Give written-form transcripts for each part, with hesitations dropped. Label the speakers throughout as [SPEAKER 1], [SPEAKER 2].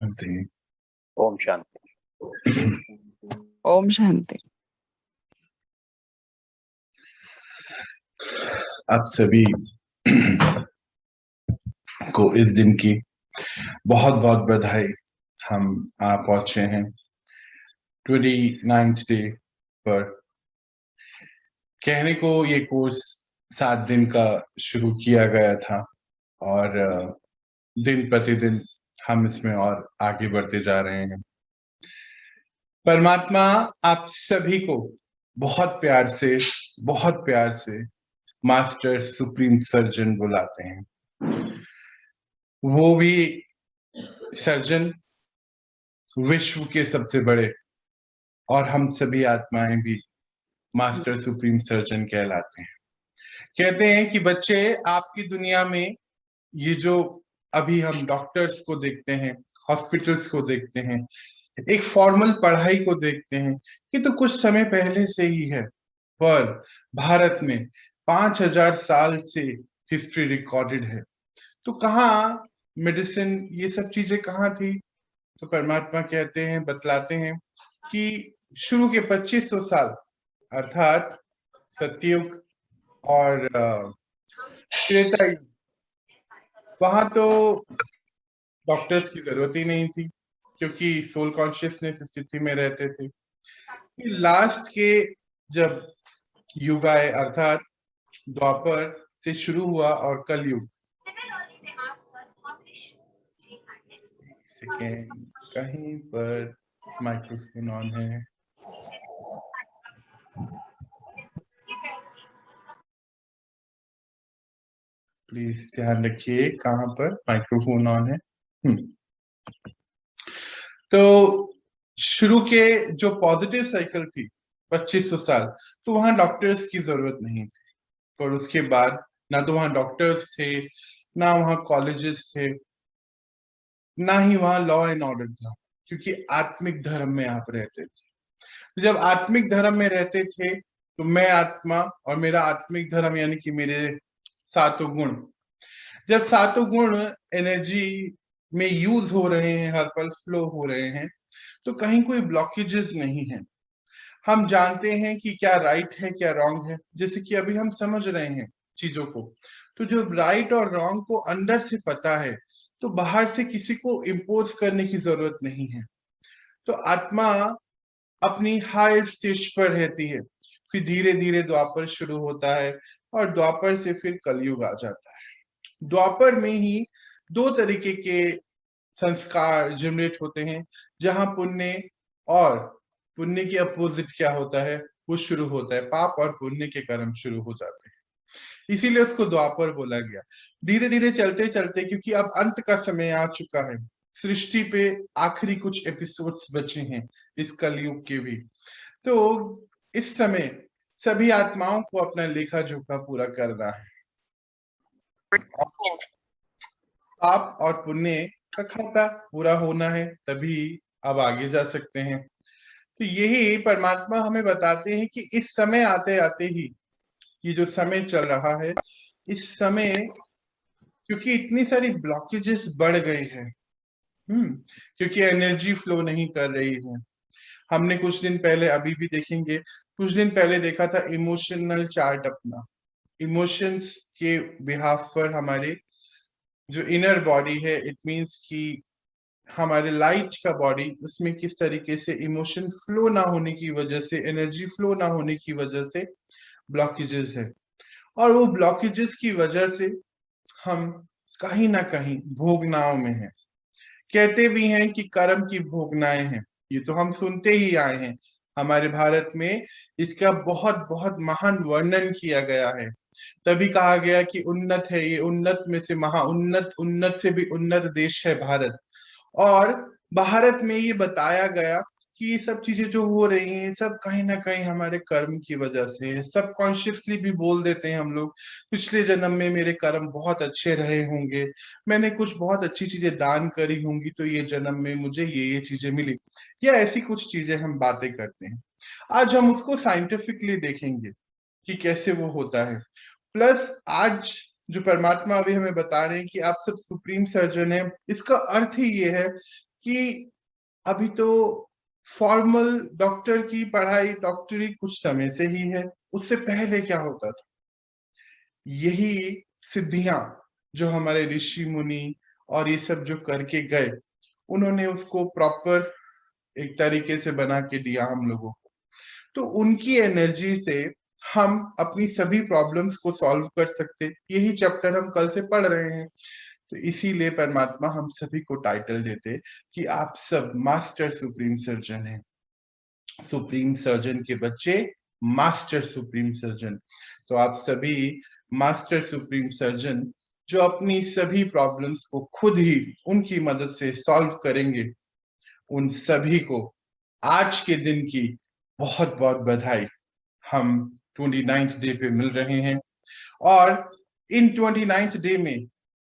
[SPEAKER 1] शांति।
[SPEAKER 2] ओम शांति।
[SPEAKER 3] ओम शांति।
[SPEAKER 1] आप सभी को इस दिन की बहुत बहुत बधाई। हम आ पहुंचे हैं 29th डे पर। कहने को ये कोर्स 7 दिन का शुरू किया गया था और दिन प्रतिदिन हम इसमें और आगे बढ़ते जा रहे हैं। परमात्मा आप सभी को बहुत प्यार से मास्टर सुप्रीम सर्जन बुलाते हैं। वो भी सर्जन विश्व के सबसे बड़े, और हम सभी आत्माएं भी मास्टर सुप्रीम सर्जन कहलाते हैं। कहते हैं कि बच्चे, आपकी दुनिया में ये जो अभी हम डॉक्टर्स को देखते हैं, हॉस्पिटल्स को देखते हैं, एक फॉर्मल पढ़ाई को देखते हैं, कि तो कुछ समय पहले से ही है। पर भारत में 5000 साल से हिस्ट्री रिकॉर्डेड है। तो कहाँ मेडिसिन, ये सब चीजें कहाँ थी? तो परमात्मा कहते हैं, बतलाते हैं कि शुरू के 2500 साल अर्थात सतयुग और त्रेता युग, वहां तो डॉक्टर्स की जरूरत ही नहीं थी, क्योंकि सोल कॉन्शियसनेस स्थिति में रहते थे। फिर लास्ट के जब युग आए, अर्थात द्वापर से शुरू हुआ और कलयुग। सेकेंड, कहीं पर माइक्रोफोन ऑन है? प्लीज ध्यान रखिए कहाँ पर माइक्रोफोन ऑन है। तो शुरू के जो पॉजिटिव साइकिल थी 2500 साल, तो वहां डॉक्टर्स की जरूरत नहीं थी। और उसके बाद ना तो वहां डॉक्टर्स थे, ना वहां कॉलेजेस थे, ना ही वहां लॉ एंड ऑर्डर था, क्योंकि आत्मिक धर्म में आप रहते थे। जब आत्मिक धर्म में रहते थे तो मैं आत्मा और मेरा आत्मिक धर्म यानी कि मेरे 7 गुण, जब 7 गुण एनर्जी में यूज हो रहे हैं, हर पल फ्लो हो रहे हैं, तो कहीं कोई ब्लॉकेजेस नहीं है। हम जानते हैं कि क्या राइट है क्या रॉन्ग है, जैसे कि अभी हम समझ रहे हैं चीजों को। तो जो राइट और रॉन्ग को अंदर से पता है, तो बाहर से किसी को इम्पोज करने की जरूरत नहीं है। तो आत्मा अपनी हाई स्टेज पर रहती है, फिर धीरे धीरे द्वापर शुरू होता है और द्वापर से फिर कलयुग आ जाता है। द्वापर में ही 2 तरीके के संस्कार जनरेट होते हैं, जहां पुण्य और पुण्य के अपोजिट क्या होता है, वो शुरू होता है। पाप और पुण्य के कर्म शुरू हो जाते हैं, इसीलिए उसको द्वापर बोला गया। धीरे धीरे चलते चलते, क्योंकि अब अंत का समय आ चुका है, सृष्टि पे आखिरी कुछ एपिसोड्स बचे हैं इस कलयुग के भी, तो इस समय सभी आत्माओं को अपना लेखा जोखा पूरा करना है। पाप और पुण्य का खाता पूरा होना है, तभी अब आगे जा सकते हैं। तो यही परमात्मा हमें बताते हैं कि इस समय आते आते ही, ये जो समय चल रहा है, इस समय क्योंकि इतनी सारी ब्लॉकेजेस बढ़ गई है, क्योंकि एनर्जी फ्लो नहीं कर रही है। हमने कुछ दिन पहले, अभी भी देखेंगे, कुछ दिन पहले देखा था इमोशनल चार्ट अपना। इमोशंस के बिहाफ पर हमारे जो इनर बॉडी है, इट मींस कि हमारे लाइट का बॉडी, उसमें किस तरीके से इमोशन फ्लो ना होने की वजह से, एनर्जी फ्लो ना होने की वजह से ब्लॉकेजेस है। और वो ब्लॉकेजेस की वजह से हम कहीं ना कहीं भोगनाओं में हैं। कहते भी हैं कि कर्म की भोगनाएं हैं, ये तो हम सुनते ही आए हैं। हमारे भारत में इसका बहुत बहुत महान वर्णन किया गया है। तभी कहा गया कि उन्नत है ये, उन्नत में से महाउन्नत, उन्नत से भी उन्नत देश है भारत। और भारत में ये बताया गया कि ये सब चीजें जो हो रही हैं, सब कहीं ना कहीं हमारे कर्म की वजह से है। सब कॉन्शियसली भी बोल देते हैं हम लोग, पिछले जन्म में मेरे कर्म बहुत अच्छे रहे होंगे, मैंने कुछ बहुत अच्छी चीजें दान करी होंगी, तो ये जन्म में मुझे ये चीजें मिली, या ऐसी कुछ चीजें हम बातें करते हैं। आज हम उसको साइंटिफिकली देखेंगे कि कैसे वो होता है। प्लस आज जो परमात्मा अभी हमें बता रहे हैं कि आप सब सुप्रीम सर्जन है, इसका अर्थ ही ये है कि अभी तो फॉर्मल डॉक्टर की पढ़ाई, डॉक्टरी कुछ समय से ही है, उससे पहले क्या होता था? यही सिद्धियां जो हमारे ऋषि मुनि और ये सब जो करके गए, उन्होंने उसको प्रॉपर एक तरीके से बना के दिया हम लोगों को। तो उनकी एनर्जी से हम अपनी सभी प्रॉब्लम्स को सॉल्व कर सकते, यही चैप्टर हम कल से पढ़ रहे हैं। तो इसीलिए परमात्मा हम सभी को टाइटल देते कि आप सब मास्टर सुप्रीम सर्जन हैं। सुप्रीम सर्जन के बच्चे मास्टर सुप्रीम सर्जन। तो आप सभी मास्टर सुप्रीम सर्जन जो अपनी सभी प्रॉब्लम्स को खुद ही उनकी मदद से सॉल्व करेंगे, उन सभी को आज के दिन की बहुत बहुत बधाई। हम 29th डे पे मिल रहे हैं और इन 29th डे में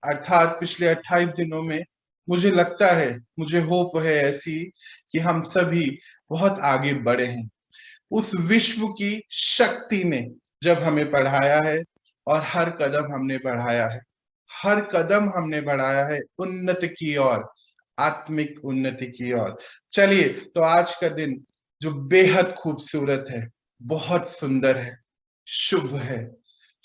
[SPEAKER 1] अर्थात पिछले 28 दिनों में मुझे लगता है, मुझे होप है ऐसी कि हम सभी बहुत आगे बढ़े हैं। उस विश्व की शक्ति ने जब हमें पढ़ाया है और हर कदम हमने बढ़ाया है, हर कदम हमने बढ़ाया है उन्नति की ओर, आत्मिक उन्नति की ओर। चलिए, तो आज का दिन जो बेहद खूबसूरत है, बहुत सुंदर है, शुभ है,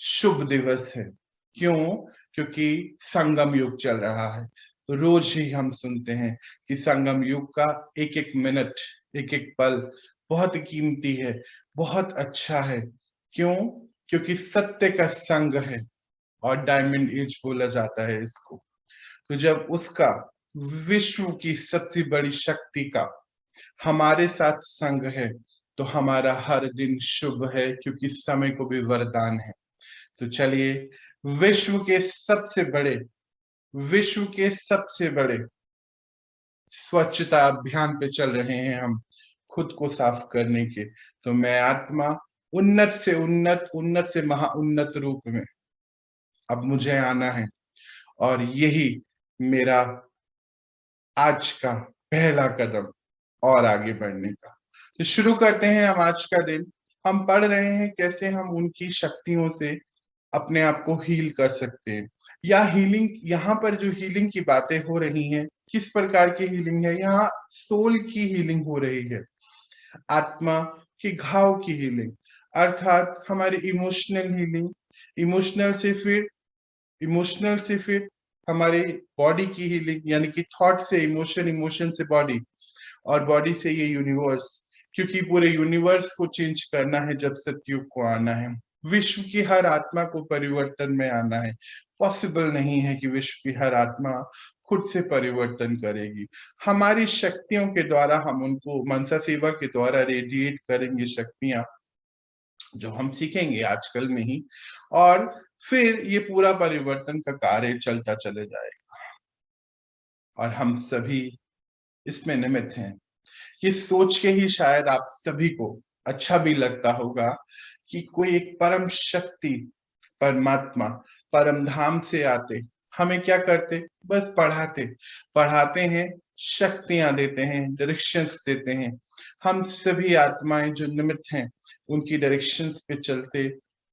[SPEAKER 1] शुभ दिवस है। क्यों? क्योंकि संगम युग चल रहा है। रोज ही हम सुनते हैं कि संगम युग का एक एक मिनट, एक एक पल बहुत कीमती है, बहुत अच्छा है। क्यों? क्योंकि सत्य का संग है और डायमंड एज बोला जाता है इसको। तो जब उसका, विश्व की सबसे बड़ी शक्ति का हमारे साथ संग है, तो हमारा हर दिन शुभ है, क्योंकि समय को भी वरदान है। तो चलिए, विश्व के सबसे बड़े, विश्व के सबसे बड़े स्वच्छता अभियान पे चल रहे हैं हम, खुद को साफ करने के। तो मैं आत्मा उन्नत से उन्नत, उन्नत से महा उन्नत रूप में अब मुझे आना है, और यही मेरा आज का पहला कदम और आगे बढ़ने का। तो शुरू करते हैं हम आज का दिन। हम पढ़ रहे हैं कैसे हम उनकी शक्तियों से अपने आप को हील कर सकते हैं, या हीलिंग, यहाँ पर जो हीलिंग की बातें हो रही हैं, किस प्रकार की हीलिंग है? यहाँ सोल की हीलिंग हो रही है, आत्मा के घाव की हीलिंग, अर्थात हमारी इमोशनल हीलिंग, इमोशनल से फिर, इमोशनल से फिर हमारी बॉडी की हीलिंग, यानी कि थॉट से इमोशन, इमोशन से बॉडी, और बॉडी से ये यूनिवर्स, क्योंकि पूरे यूनिवर्स को चेंज करना है जब सतयुग को आना है। विश्व की हर आत्मा को परिवर्तन में आना है। पॉसिबल नहीं है कि विश्व की हर आत्मा खुद से परिवर्तन करेगी। हमारी शक्तियों के द्वारा हम उनको मनसा सेवा के द्वारा रेडिएट करेंगे शक्तियां, जो हम सीखेंगे आजकल में ही, और फिर ये पूरा परिवर्तन का कार्य चलता चले जाएगा और हम सभी इसमें निमित्त हैं। ये सोच के ही शायद आप सभी को अच्छा भी लगता होगा कि कोई एक परम शक्ति, परमात्मा, परम धाम से आते हमें क्या करते? बस पढ़ाते, पढ़ाते हैं, शक्तियां देते हैं, डायरेक्शंस देते हैं। हम सभी आत्माएं जो निमित्त हैं, उनकी डायरेक्शंस पे चलते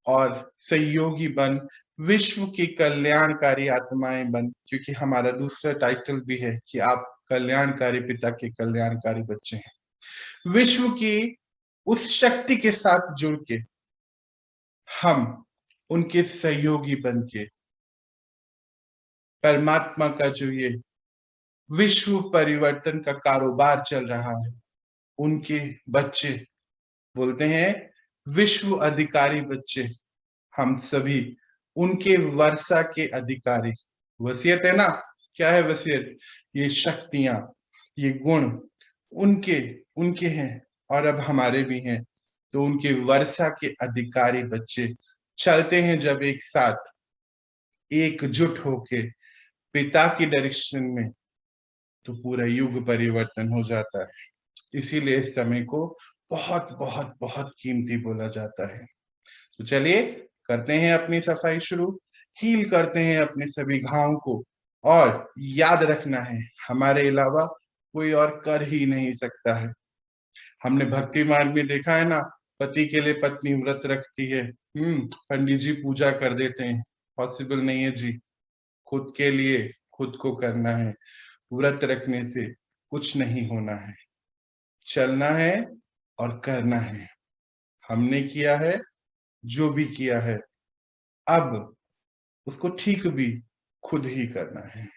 [SPEAKER 1] और सहयोगी बन, विश्व की कल्याणकारी आत्माएं बन, क्योंकि हमारा दूसरा टाइटल भी है कि आप कल्याणकारी पिता के कल्याणकारी बच्चे हैं। विश्व की उस शक्ति के साथ जुड़ के हम उनके सहयोगी बन के परमात्मा का जो ये विश्व परिवर्तन का कारोबार चल रहा है, उनके बच्चे, बोलते हैं विश्व अधिकारी बच्चे, हम सभी उनके वर्षा के अधिकारी। वसीयत है ना? क्या है वसीयत? ये शक्तियां, ये गुण उनके उनके हैं और अब हमारे भी हैं। तो उनके वर्षा के अधिकारी बच्चे चलते हैं जब एक साथ, एकजुट होके पिता की डायरेक्शन में, तो पूरा युग परिवर्तन हो जाता है। इसीलिए इस समय को बहुत बहुत बहुत कीमती बोला जाता है। तो चलिए, करते हैं अपनी सफाई शुरू, हील करते हैं अपने सभी घावों को, और याद रखना है हमारे अलावा कोई और कर ही नहीं सकता है। हमने भक्ति मार्ग में देखा है ना, पति के लिए पत्नी व्रत रखती है, पंडित जी पूजा कर देते हैं। पॉसिबल नहीं है जी, खुद के लिए खुद को करना है। व्रत रखने से कुछ नहीं होना है, चलना है और करना है। हमने किया है जो भी किया है, अब उसको ठीक भी खुद ही करना है।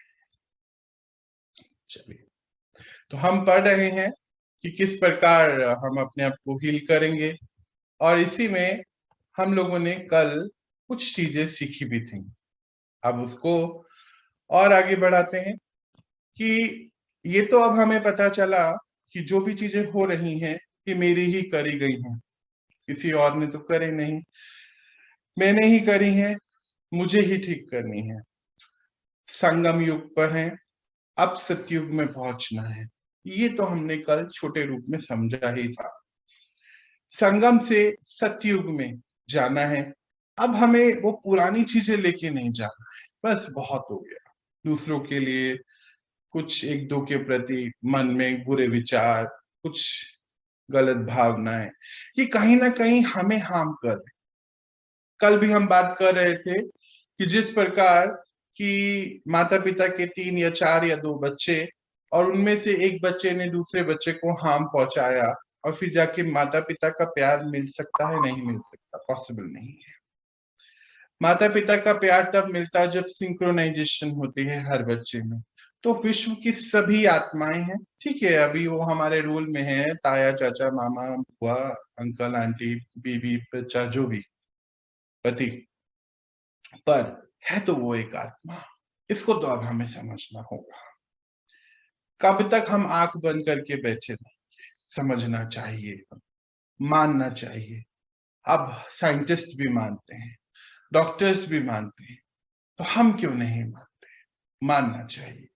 [SPEAKER 1] चलिए, तो हम पढ़ रहे हैं कि किस प्रकार हम अपने आप को हील करेंगे, और इसी में हम लोगों ने कल कुछ चीजें सीखी भी थी। अब उसको और आगे बढ़ाते हैं कि ये तो अब हमें पता चला कि जो भी चीजें हो रही हैं ये मेरी ही करी गई हैं, किसी और ने तो करे नहीं, मैंने ही करी हैं, मुझे ही ठीक करनी है। संगम युग पर है, अब सतयुग में पहुंचना है। ये तो हमने कल छोटे रूप में समझा ही था। संगम से सतयुग में जाना है। अब हमें वो पुरानी चीजें लेके नहीं जाना है, बस बहुत हो गया। दूसरों के लिए कुछ एक दो के प्रति मन में बुरे विचार, कुछ गलत भावनाएं, ये कहीं ना कहीं हमें हार्म कर रहे। कल भी हम बात कर रहे थे कि जिस प्रकार कि माता पिता के 3 या 4 या 2 बच्चे, और उनमें से एक बच्चे ने दूसरे बच्चे को हार्म पहुंचाया, और फिर जाके माता पिता का प्यार मिल सकता है? नहीं मिल सकता, पॉसिबल नहीं है। माता पिता का प्यार तब मिलता है जब सिंक्रोनाइजेशन होती है हर बच्चे में। तो विश्व की सभी आत्माएं हैं, ठीक है, अभी वो हमारे रूल में है, ताया चाचा मामा बुआ अंकल आंटी बीबी बच्चा जो भी पति, पर है तो वो एक आत्मा। इसको तो अब हमें समझना होगा। कब तक हम आंख बंद करके बैठे रहेंगे? समझना चाहिए, मानना चाहिए। अब साइंटिस्ट भी मानते हैं, डॉक्टर्स भी मानते हैं, तो हम क्यों नहीं मानते? मानना चाहिए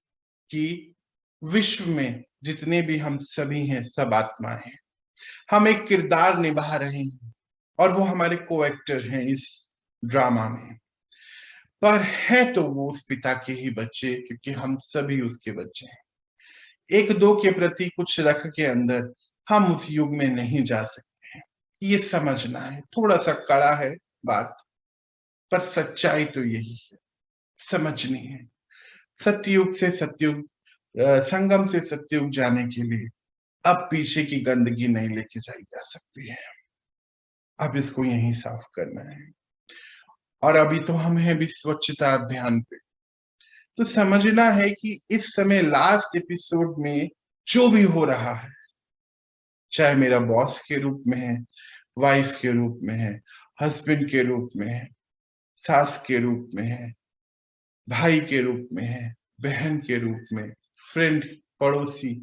[SPEAKER 1] कि विश्व में जितने भी हम सभी हैं, सब आत्माएं हैं। हम एक किरदार निभा रहे हैं और वो हमारे को एक्टर हैं इस ड्रामा में, पर है तो वो उस पिता के ही बच्चे, क्योंकि हम सभी उसके बच्चे हैं। एक दो के प्रति कुछ रख के अंदर हम उस युग में नहीं जा सकते हैं। ये समझना है। थोड़ा सा कड़ा है बात, पर सच्चाई तो यही है, समझनी है। सतयुग से सतयुग, संगम से सतयुग जाने के लिए अब पीछे की गंदगी नहीं लेके जाई जा सकती है। अब इसको यहीं साफ करना है। और अभी तो हम हैं भी स्वच्छता अभियान पे, तो समझना है कि इस समय लास्ट एपिसोड में जो भी हो रहा है, चाहे मेरा बॉस के रूप में है, वाइफ के रूप में है, हस्बैंड के रूप में है, सास के रूप में है, भाई के रूप में है, बहन के रूप में, फ्रेंड, पड़ोसी।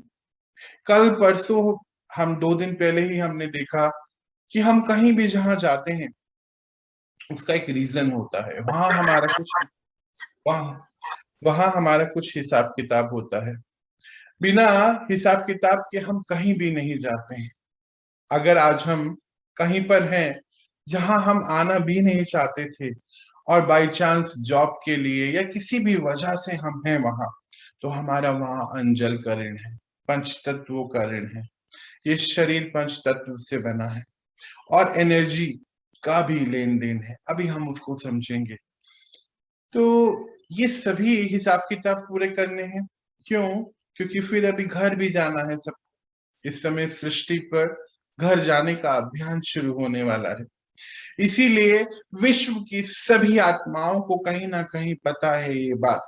[SPEAKER 1] कल परसों हम 2 दिन पहले ही हमने देखा कि हम कहीं भी जहां जाते हैं उसका एक रीजन होता है। वहां वहां हमारा कुछ हिसाब किताब होता है। बिना हिसाब किताब के हम कहीं भी नहीं जाते हैं। अगर आज हम कहीं पर हैं जहां हम आना भी नहीं चाहते थे, और बाय चांस जॉब के लिए या किसी भी वजह से हम हैं वहां, तो हमारा वहां अंजल का ऋण है, पंच तत्वों का ऋण है। ये शरीर पंच तत्व से बना है और एनर्जी का भी लेन देन है। अभी हम उसको समझेंगे। तो ये सभी हिसाब किताब पूरे करने हैं। क्यों? क्योंकि फिर अभी घर भी जाना है सब। इस समय सृष्टि पर घर जाने का अभियान शुरू होने वाला है। इसीलिए विश्व की सभी आत्माओं को कहीं ना कहीं पता है ये बात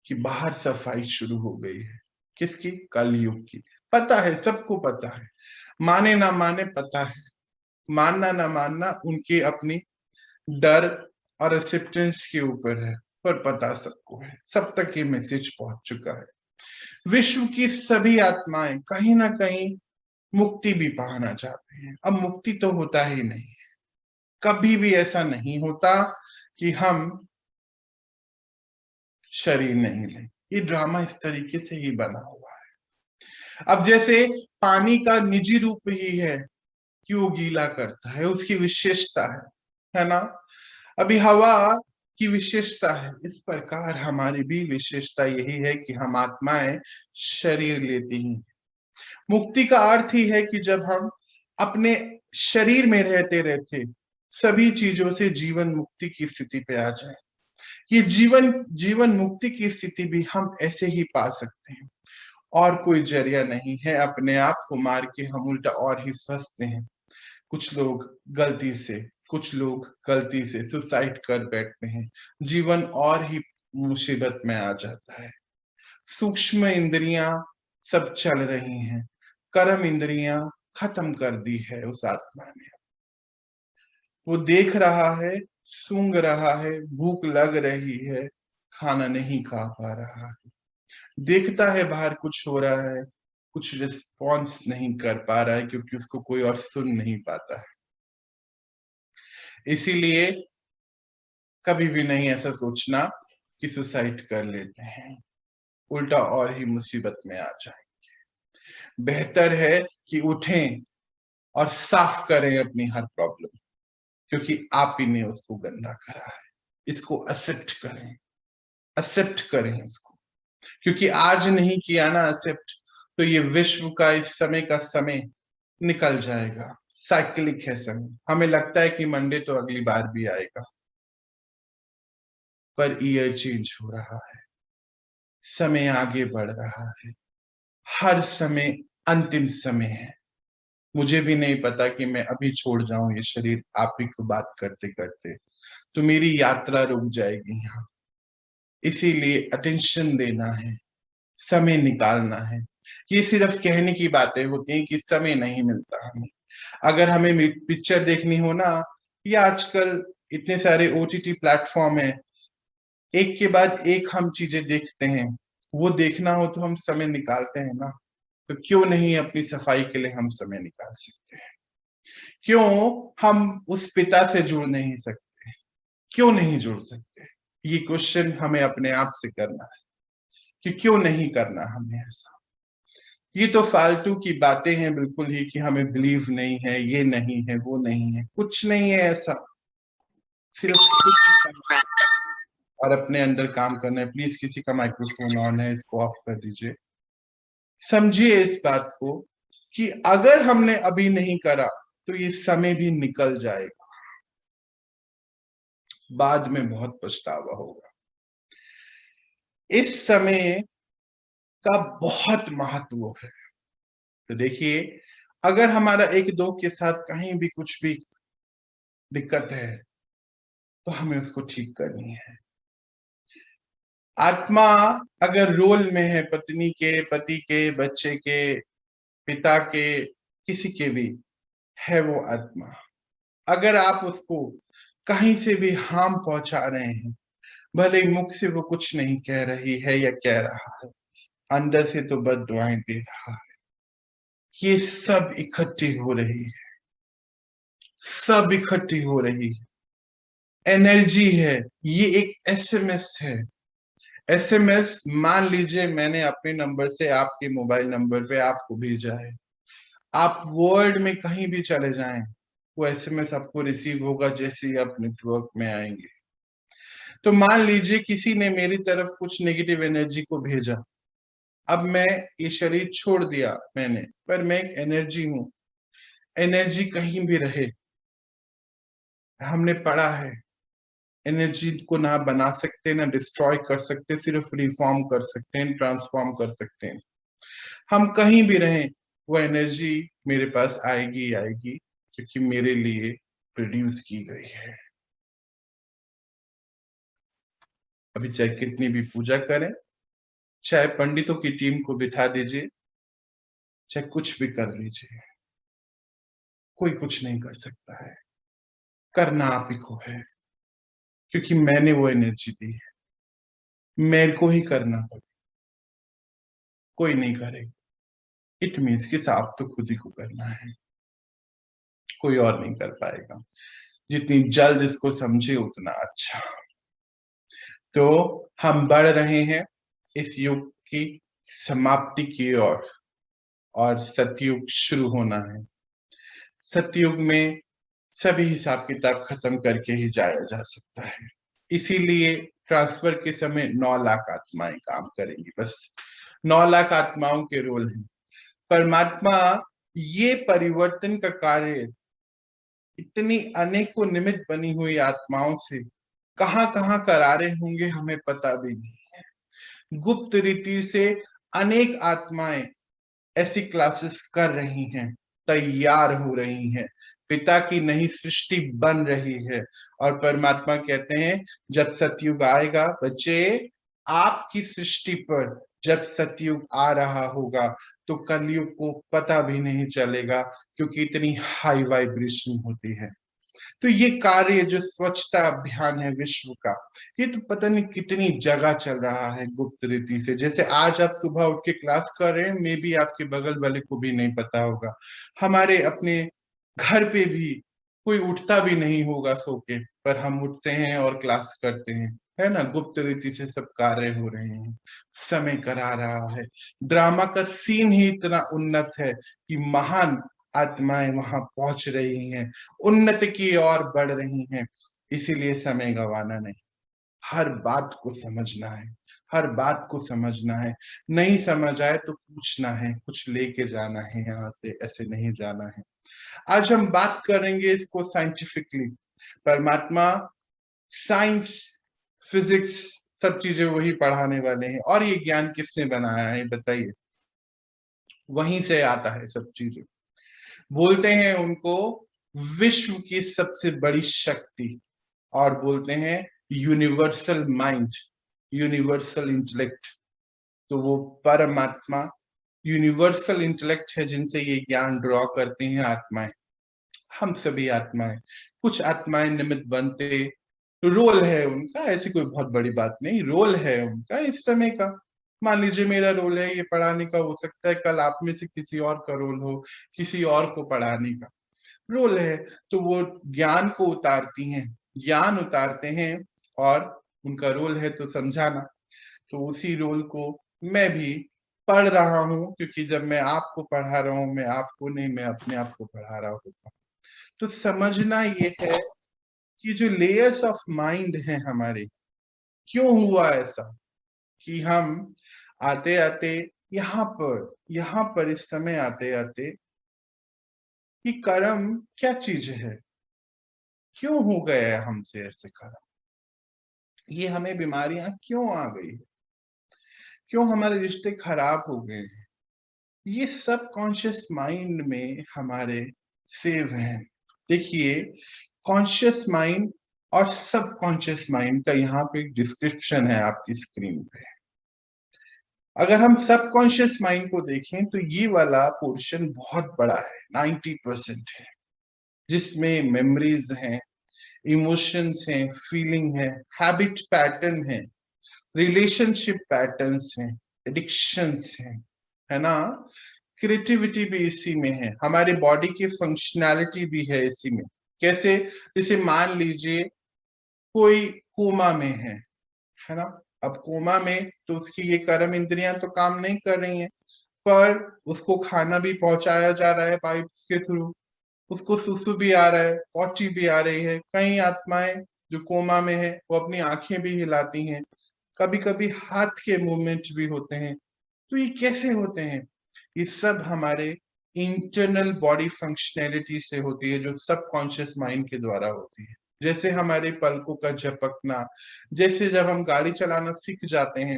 [SPEAKER 1] कि बाहर सफाई शुरू हो गई है। किसकी? कलयुग की। पता है, सबको पता है, माने ना माने पता है। मानना ना मानना उनकी अपनी डर और एक्सेप्टेंस के ऊपर है, पर पता सबको है, सब तक ये मैसेज पहुंच चुका है। विश्व की सभी आत्माएं कहीं ना कहीं मुक्ति भी पाना चाहते हैं। अब मुक्ति तो होता ही नहीं है, कभी भी ऐसा नहीं होता कि हम शरीर नहीं लें। ये ड्रामा इस तरीके से ही बना हुआ है। अब जैसे पानी का निजी रूप ही है कि वो गीला करता है, उसकी विशेषता है ना? अभी हवा की विशेषता है, इस प्रकार हमारी भी विशेषता यही है कि हम आत्माएं शरीर लेती हैं। मुक्ति का अर्थ ही है कि जब हम अपने शरीर में रहते रहते सभी चीजों से जीवन मुक्ति की स्थिति पे आ जाए। ये जीवन मुक्ति की स्थिति भी हम ऐसे ही पा सकते हैं। और कोई जरिया नहीं है। अपने आप को मार के हम उल्टा और ही फंसते हैं। कुछ लोग गलती से सुसाइड कर बैठते हैं। जीवन और ही मुसीबत में आ जाता है। सूक्ष्म इंद्रियां सब चल रही हैं, कर्म इंद्रियां खत्म कर दी है उस आत्मा ने। वो देख रहा है, सूंघ रहा है, भूख लग रही है, खाना नहीं खा पा रहा है, देखता है बाहर कुछ हो रहा है, कुछ रिस्पॉन्स नहीं कर पा रहा है क्योंकि उसको कोई और सुन नहीं पाता है। इसीलिए कभी भी नहीं ऐसा सोचना कि सुसाइड कर लेते हैं, उल्टा और ही मुसीबत में आ जाएंगे। बेहतर है कि उठें और साफ करें अपनी हर प्रॉब्लम, क्योंकि आप ही ने उसको गंदा करा है। इसको एक्सेप्ट करें इसको, क्योंकि आज नहीं किया ना एक्सेप्ट, तो ये विश्व का इस समय का समय निकल जाएगा। साइक्लिक है समय। हमें लगता है कि मंडे तो अगली बार भी आएगा, पर ईयर चेंज हो रहा है, समय आगे बढ़ रहा है, हर समय अंतिम समय है। मुझे भी नहीं पता कि मैं अभी छोड़ जाऊं ये शरीर आप ही को बात करते करते, तो मेरी यात्रा रुक जाएगी यहाँ। इसीलिए अटेंशन देना है, समय निकालना है। ये सिर्फ कहने की बातें होती हैं कि समय नहीं मिलता हमें। अगर हमें पिक्चर देखनी हो ना, या आजकल इतने सारे ओटीटी प्लेटफॉर्म है, एक के बाद एक हम चीजें देखते हैं, वो देखना हो तो हम समय निकालते हैं ना। तो क्यों नहीं अपनी सफाई के लिए हम समय निकाल सकते हैं? क्यों हम उस पिता से जुड़ नहीं सकते? क्यों नहीं जुड़ सकते? ये क्वेश्चन हमें अपने आप से करना है कि क्यों नहीं करना हमें ऐसा। ये तो फालतू की बातें हैं बिल्कुल ही, कि हमें बिलीव नहीं है, ये नहीं है, वो नहीं है, कुछ नहीं है ऐसा। सिर्फ और अपने अंदर काम करना है। प्लीज किसी का माइक्रोफोन ऑन है, इसको ऑफ कर दीजिए। समझिए इस बात को कि अगर हमने अभी नहीं करा तो ये समय भी निकल जाएगा, बाद में बहुत पछतावा होगा। इस समय का बहुत महत्व है। तो देखिए, अगर हमारा एक दो के साथ कहीं भी कुछ भी दिक्कत है तो हमें उसको ठीक करनी है। आत्मा अगर रोल में है, पत्नी के, पति के, बच्चे के, पिता के, किसी के भी है वो आत्मा, अगर आप उसको कहीं से भी हार्म पहुंचा रहे हैं, भले मुख से वो कुछ नहीं कह रही है या कह रहा है, अंदर से तो बद्दुआएं दे रहा है। ये सब इकट्ठी हो रही है, सब इकट्ठी हो रही है, एनर्जी है। ये एक एसएमएस है। एसएमएस मान लीजिए मैंने अपने नंबर से आपके मोबाइल नंबर पे आपको भेजा है, आप वर्ल्ड में कहीं भी चले जाएं, वो एसएमएस आपको रिसीव होगा जैसे ही आप नेटवर्क में आएंगे। तो मान लीजिए किसी ने मेरी तरफ कुछ नेगेटिव एनर्जी को भेजा, अब मैं ये शरीर छोड़ दिया मैंने, पर मैं एक एनर्जी हूं। एनर्जी कहीं भी रहे, हमने पढ़ा है, एनर्जी को ना बना सकते ना डिस्ट्रॉय कर सकते, सिर्फ रिफॉर्म कर सकते हैं, ट्रांसफॉर्म कर सकते हैं। हम कहीं भी रहें, वो एनर्जी मेरे पास आएगी आएगी, क्योंकि मेरे लिए प्रोड्यूस की गई है। अभी चाहे कितनी भी पूजा करें, चाहे पंडितों की टीम को बिठा दीजिए, चाहे कुछ भी कर लीजिए, कोई कुछ नहीं कर सकता है। करना आप ही को है, क्योंकि मैंने वो एनर्जी दी है, मेरे को ही करना पड़ेगा, कोई नहीं करेगा। इट मीन्स कि साफ तो खुद ही को करना है, कोई और नहीं कर पाएगा। जितनी जल्द इसको समझे उतना अच्छा। तो हम बढ़ रहे हैं इस युग की समाप्ति की ओर, और सतयुग शुरू होना है। सतयुग में सभी हिसाब किताब खत्म करके ही जाया जा सकता है। इसीलिए ट्रांसफर के समय 9 लाख आत्माएं काम करेंगी, बस 9 लाख आत्माओं के रोल हैं। परमात्मा ये परिवर्तन का कार्य इतनी अनेकों निमित्त बनी हुई आत्माओं से कहां कहां करा रहे होंगे हमें पता भी नहीं है। गुप्त रीति से अनेक आत्माएं ऐसी क्लासेस कर रही हैं, तैयार हो रही हैं, पिता की नई सृष्टि बन रही है। और परमात्मा कहते हैं जब सतयुग आएगा बच्चे, आपकी सृष्टि पर जब सतयुग आ रहा होगा तो कलयुग को पता भी नहीं चलेगा, क्योंकि इतनी हाई वाइब्रेशन होती है। तो ये कार्य जो स्वच्छता अभियान है विश्व का, ये तो पता नहीं कितनी जगह चल रहा है गुप्त रीति से। जैसे आज आप सुबह उठ के क्लास कर रहे हैं, मे बी आपके बगल वाले को भी नहीं पता होगा। हमारे अपने घर पे भी कोई उठता भी नहीं होगा सो के, पर हम उठते हैं और क्लास करते हैं, है ना। गुप्त रीति से सब कार्य हो रहे हैं, समय करा रहा है। ड्रामा का सीन ही इतना उन्नत है कि महान आत्माएं वहां पहुंच रही हैं, उन्नति की ओर बढ़ रही हैं। इसीलिए समय गंवाना नहीं, हर बात को समझना है, हर बात को समझना है। नहीं समझ आए तो पूछना है, कुछ लेके जाना है यहाँ से, ऐसे नहीं जाना है। आज हम बात करेंगे इसको साइंटिफिकली। परमात्मा साइंस, फिजिक्स, सब चीजें वही पढ़ाने वाले हैं। और ये ज्ञान किसने बनाया है बताइए? वहीं से आता है सब चीजें। बोलते हैं उनको विश्व की सबसे बड़ी शक्ति, और बोलते हैं यूनिवर्सल माइंड, यूनिवर्सल इंटेलेक्ट। तो वो परमात्मा यूनिवर्सल इंटेलेक्ट है जिनसे ये ज्ञान ड्रॉ करते हैं आत्माएं। हम सभी आत्माएं, कुछ आत्माएं निमित्त बनते, रोल है उनका, ऐसी कोई बहुत बड़ी बात नहीं, रोल है उनका इस समय का। मान लीजिए मेरा रोल है ये पढ़ाने का, हो सकता है कल आप में से किसी और का रोल हो, किसी और को पढ़ाने का रोल है। तो वो ज्ञान को उतारती हैं, ज्ञान उतारते हैं, और उनका रोल है तो समझाना। तो उसी रोल को मैं भी पढ़ रहा हूँ, क्योंकि जब मैं आपको पढ़ा रहा हूँ, मैं आपको नहीं, मैं अपने आप को पढ़ा रहा होता। तो समझना ये है कि जो लेयर्स ऑफ माइंड हैं हमारे, क्यों हुआ ऐसा कि हम आते आते यहाँ पर इस समय आते आते, कि कर्म क्या चीज है, क्यों हो गया है हमसे ऐसे कर्म, ये हमें बीमारियां क्यों आ गई, क्यों हमारे रिश्ते खराब हो गए हैं, ये सब कॉन्शियस माइंड में हमारे सेव हैं। देखिए, कॉन्शियस माइंड और सब कॉन्शियस माइंड का यहाँ पे डिस्क्रिप्शन है आपकी स्क्रीन पे। अगर हम सब कॉन्शियस माइंड को देखें तो ये वाला पोर्शन बहुत बड़ा है, 90% है, जिसमें मेमोरीज हैं, इमोशंस हैं, फीलिंग है, हैबिट पैटर्न है, रिलेशनशिप पैटर्न्स हैं, एडिक्शंस हैं, है ना। क्रिएटिविटी भी इसी में है, हमारी बॉडी की फंक्शनैलिटी भी है इसी में। कैसे? जैसे मान लीजिए कोई कोमा में है ना। अब कोमा में तो उसकी ये कर्म इंद्रियां तो काम नहीं कर रही हैं, पर उसको खाना भी पहुंचाया जा रहा है पाइप्स के थ्रू, उसको सुसु भी आ रहा है, पौची भी आ रही है। कई आत्माएं जो कोमा में है वो अपनी आंखें भी हिलाती हैं, कभी कभी हाथ के मूवमेंट भी होते हैं। तो ये कैसे होते हैं? ये सब हमारे इंटरनल बॉडी फंक्शनैलिटी से होती है, जो सबकॉन्शियस माइंड के द्वारा होती है। जैसे हमारे पलकों का झपकना, जैसे जब हम गाड़ी चलाना सीख जाते हैं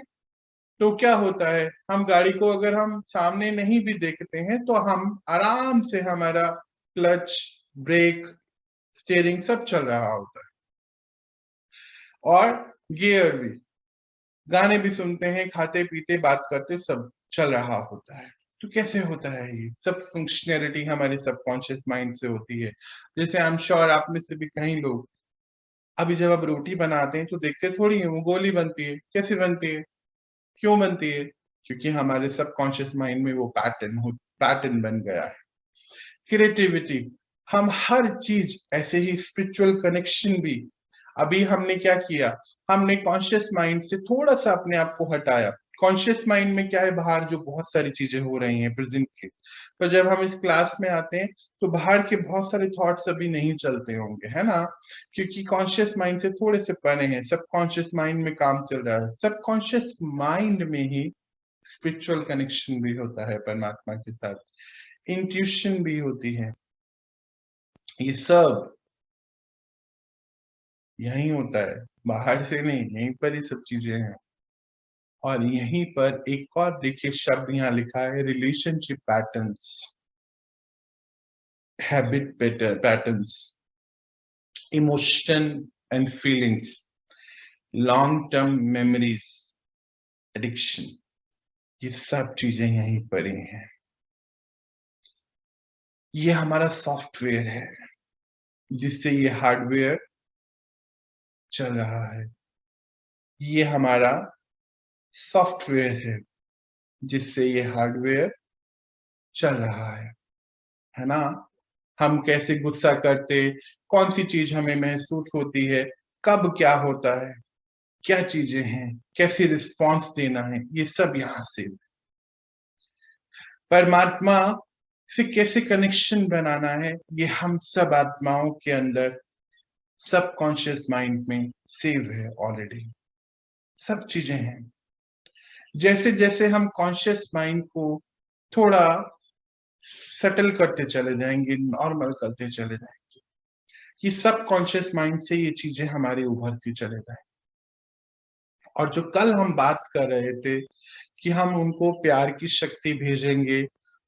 [SPEAKER 1] तो क्या होता है, हम गाड़ी को अगर हम सामने नहीं भी देखते हैं तो हम आराम से, हमारा क्लच, ब्रेक, स्टीयरिंग सब चल रहा होता है, और गियर भी, गाने भी सुनते हैं, खाते पीते बात करते सब चल रहा होता है। तो कैसे होता है? ये सब फंक्शनैलिटी हमारे सबकॉन्शियस माइंड से होती है। जैसे आई एम श्योर आप में से भी कई लोग अभी जब आप रोटी बनाते हैं तो देखते थोड़ी है वो गोली बनती है, कैसे बनती है, क्यों बनती है? क्योंकि हमारे सबकॉन्शियस माइंड में वो पैटर्न बन गया है। क्रिएटिविटी, हम हर चीज, ऐसे ही स्पिरिचुअल कनेक्शन भी। अभी हमने क्या किया, हमने कॉन्शियस माइंड से थोड़ा सा अपने आप को हटाया। कॉन्शियस माइंड में क्या है, बाहर जो बहुत सारी चीजें हो रही हैं प्रेजेंटली, पर जब हम इस क्लास में आते हैं तो बाहर के बहुत सारे थॉट्स अभी नहीं चलते होंगे, है ना, क्योंकि कॉन्शियस माइंड से थोड़े से परे हैं, सबकॉन्शियस माइंड में काम चल रहा है। सबकॉन्शियस माइंड में ही स्पिरिचुअल कनेक्शन भी होता है परमात्मा के साथ, इंट्यूशन भी होती है, ये सब यही होता है, बाहर से नहीं, यहीं पर ही सब चीजें हैं। और यहीं पर एक और देखिए शब्द यहाँ लिखा है, relationship patterns, habit patterns, emotion and feelings, long term memories, addiction, ये सब चीजें यहीं पर ही हैं। ये हमारा सॉफ्टवेयर है जिससे ये हार्डवेयर चल रहा है। ये हमारा सॉफ्टवेयर है जिससे ये हार्डवेयर चल रहा है ना। हम कैसे गुस्सा करते, कौन सी चीज हमें महसूस होती है, कब क्या होता है, क्या चीजें हैं, कैसे रिस्पॉन्स देना है, ये सब यहाँ से। परमात्मा से कैसे कनेक्शन बनाना है, ये हम सब आत्माओं के अंदर सबकॉन्शियस माइंड में सेव है ऑलरेडी, सब चीजें हैं। जैसे जैसे हम कॉन्शियस माइंड को थोड़ा सेटल करते चले जाएंगे, नॉर्मल करते चले जाएंगे, ये सब कॉन्शियस माइंड से ये चीजें हमारी उभरती चले जाएंगी। और जो कल हम बात कर रहे थे कि हम उनको प्यार की शक्ति भेजेंगे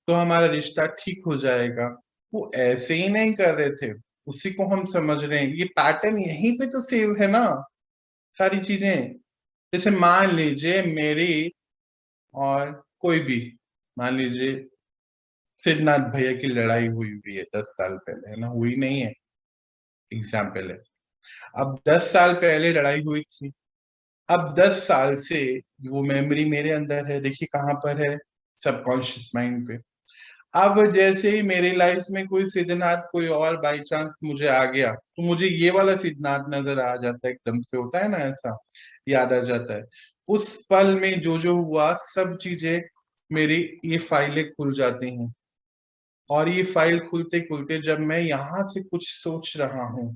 [SPEAKER 1] तो हमारा रिश्ता ठीक हो जाएगा, वो ऐसे ही नहीं कर रहे थे, उसी को हम समझ रहे हैं। ये पैटर्न यहीं पे तो सेव है ना, सारी चीजें। जैसे मान लीजिए मेरी और कोई भी, मान लीजिए सिद्धनाथ भैया की लड़ाई हुई हुई है 10 साल पहले, है ना, हुई नहीं है, एग्जाम्पल है। अब 10 साल पहले लड़ाई हुई थी, अब 10 साल से वो मेमोरी मेरे अंदर है, देखिए कहाँ पर है, सबकॉन्शियस माइंड पे। अब जैसे ही मेरी लाइफ में कोई सिद्धनाथ कोई और बाई चांस मुझे आ गया तो मुझे ये वाला सिद्धनाथ नजर आ जाता है, एकदम से होता है ना ऐसा, याद आ जाता है। उस पल में जो जो हुआ सब चीजें मेरी ये फाइलें खुल जाती हैं। और ये फाइल खुलते खुलते जब मैं यहाँ से कुछ सोच रहा हूँ,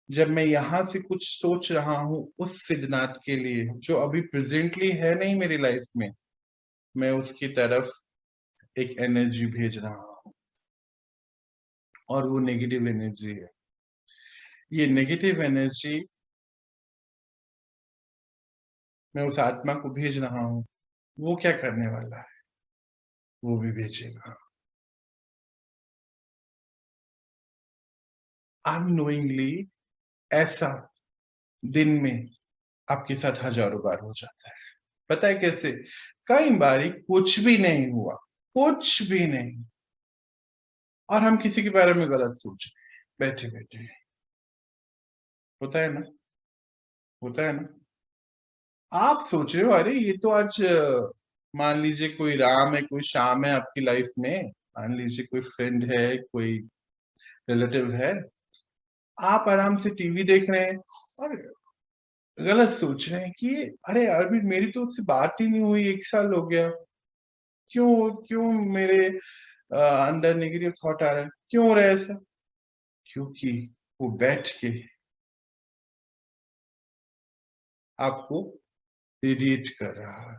[SPEAKER 1] जब मैं यहाँ से कुछ सोच रहा हूँ उस सिद्धनाथ के लिए जो अभी प्रेजेंटली है नहीं मेरी लाइफ में, मैं उसकी तरफ एक एनर्जी भेज रहा हूँ और वो नेगेटिव एनर्जी है। ये नेगेटिव एनर्जी मैं उस आत्मा को भेज रहा हूँ, वो क्या करने वाला है, वो भी भेजेगा। अननोइंगली ऐसा दिन में आपके साथ हजारों बार हो जाता है। पता है कैसे? कई बारी कुछ भी नहीं हुआ, कुछ भी नहीं, और हम किसी के बारे में गलत सोच रहे हैं बैठे बैठे। होता है ना, होता है ना। आप सोच रहे हो अरे ये तो आज मान लीजिए कोई राम है, कोई श्याम है आपकी लाइफ में, मान लीजिए कोई फ्रेंड है, कोई रिलेटिव है, आप आराम से टीवी देख रहे हैं और गलत सोच रहे हैं कि अरे अभी मेरी तो उससे बात ही नहीं हुई, 1 साल हो गया, क्यों क्यों मेरे अंदर नेगेटिव थॉट आ रहा है, क्यों हो रहा है ऐसा? क्योंकि वो बैठ के आपको रेडिएट कर रहा है,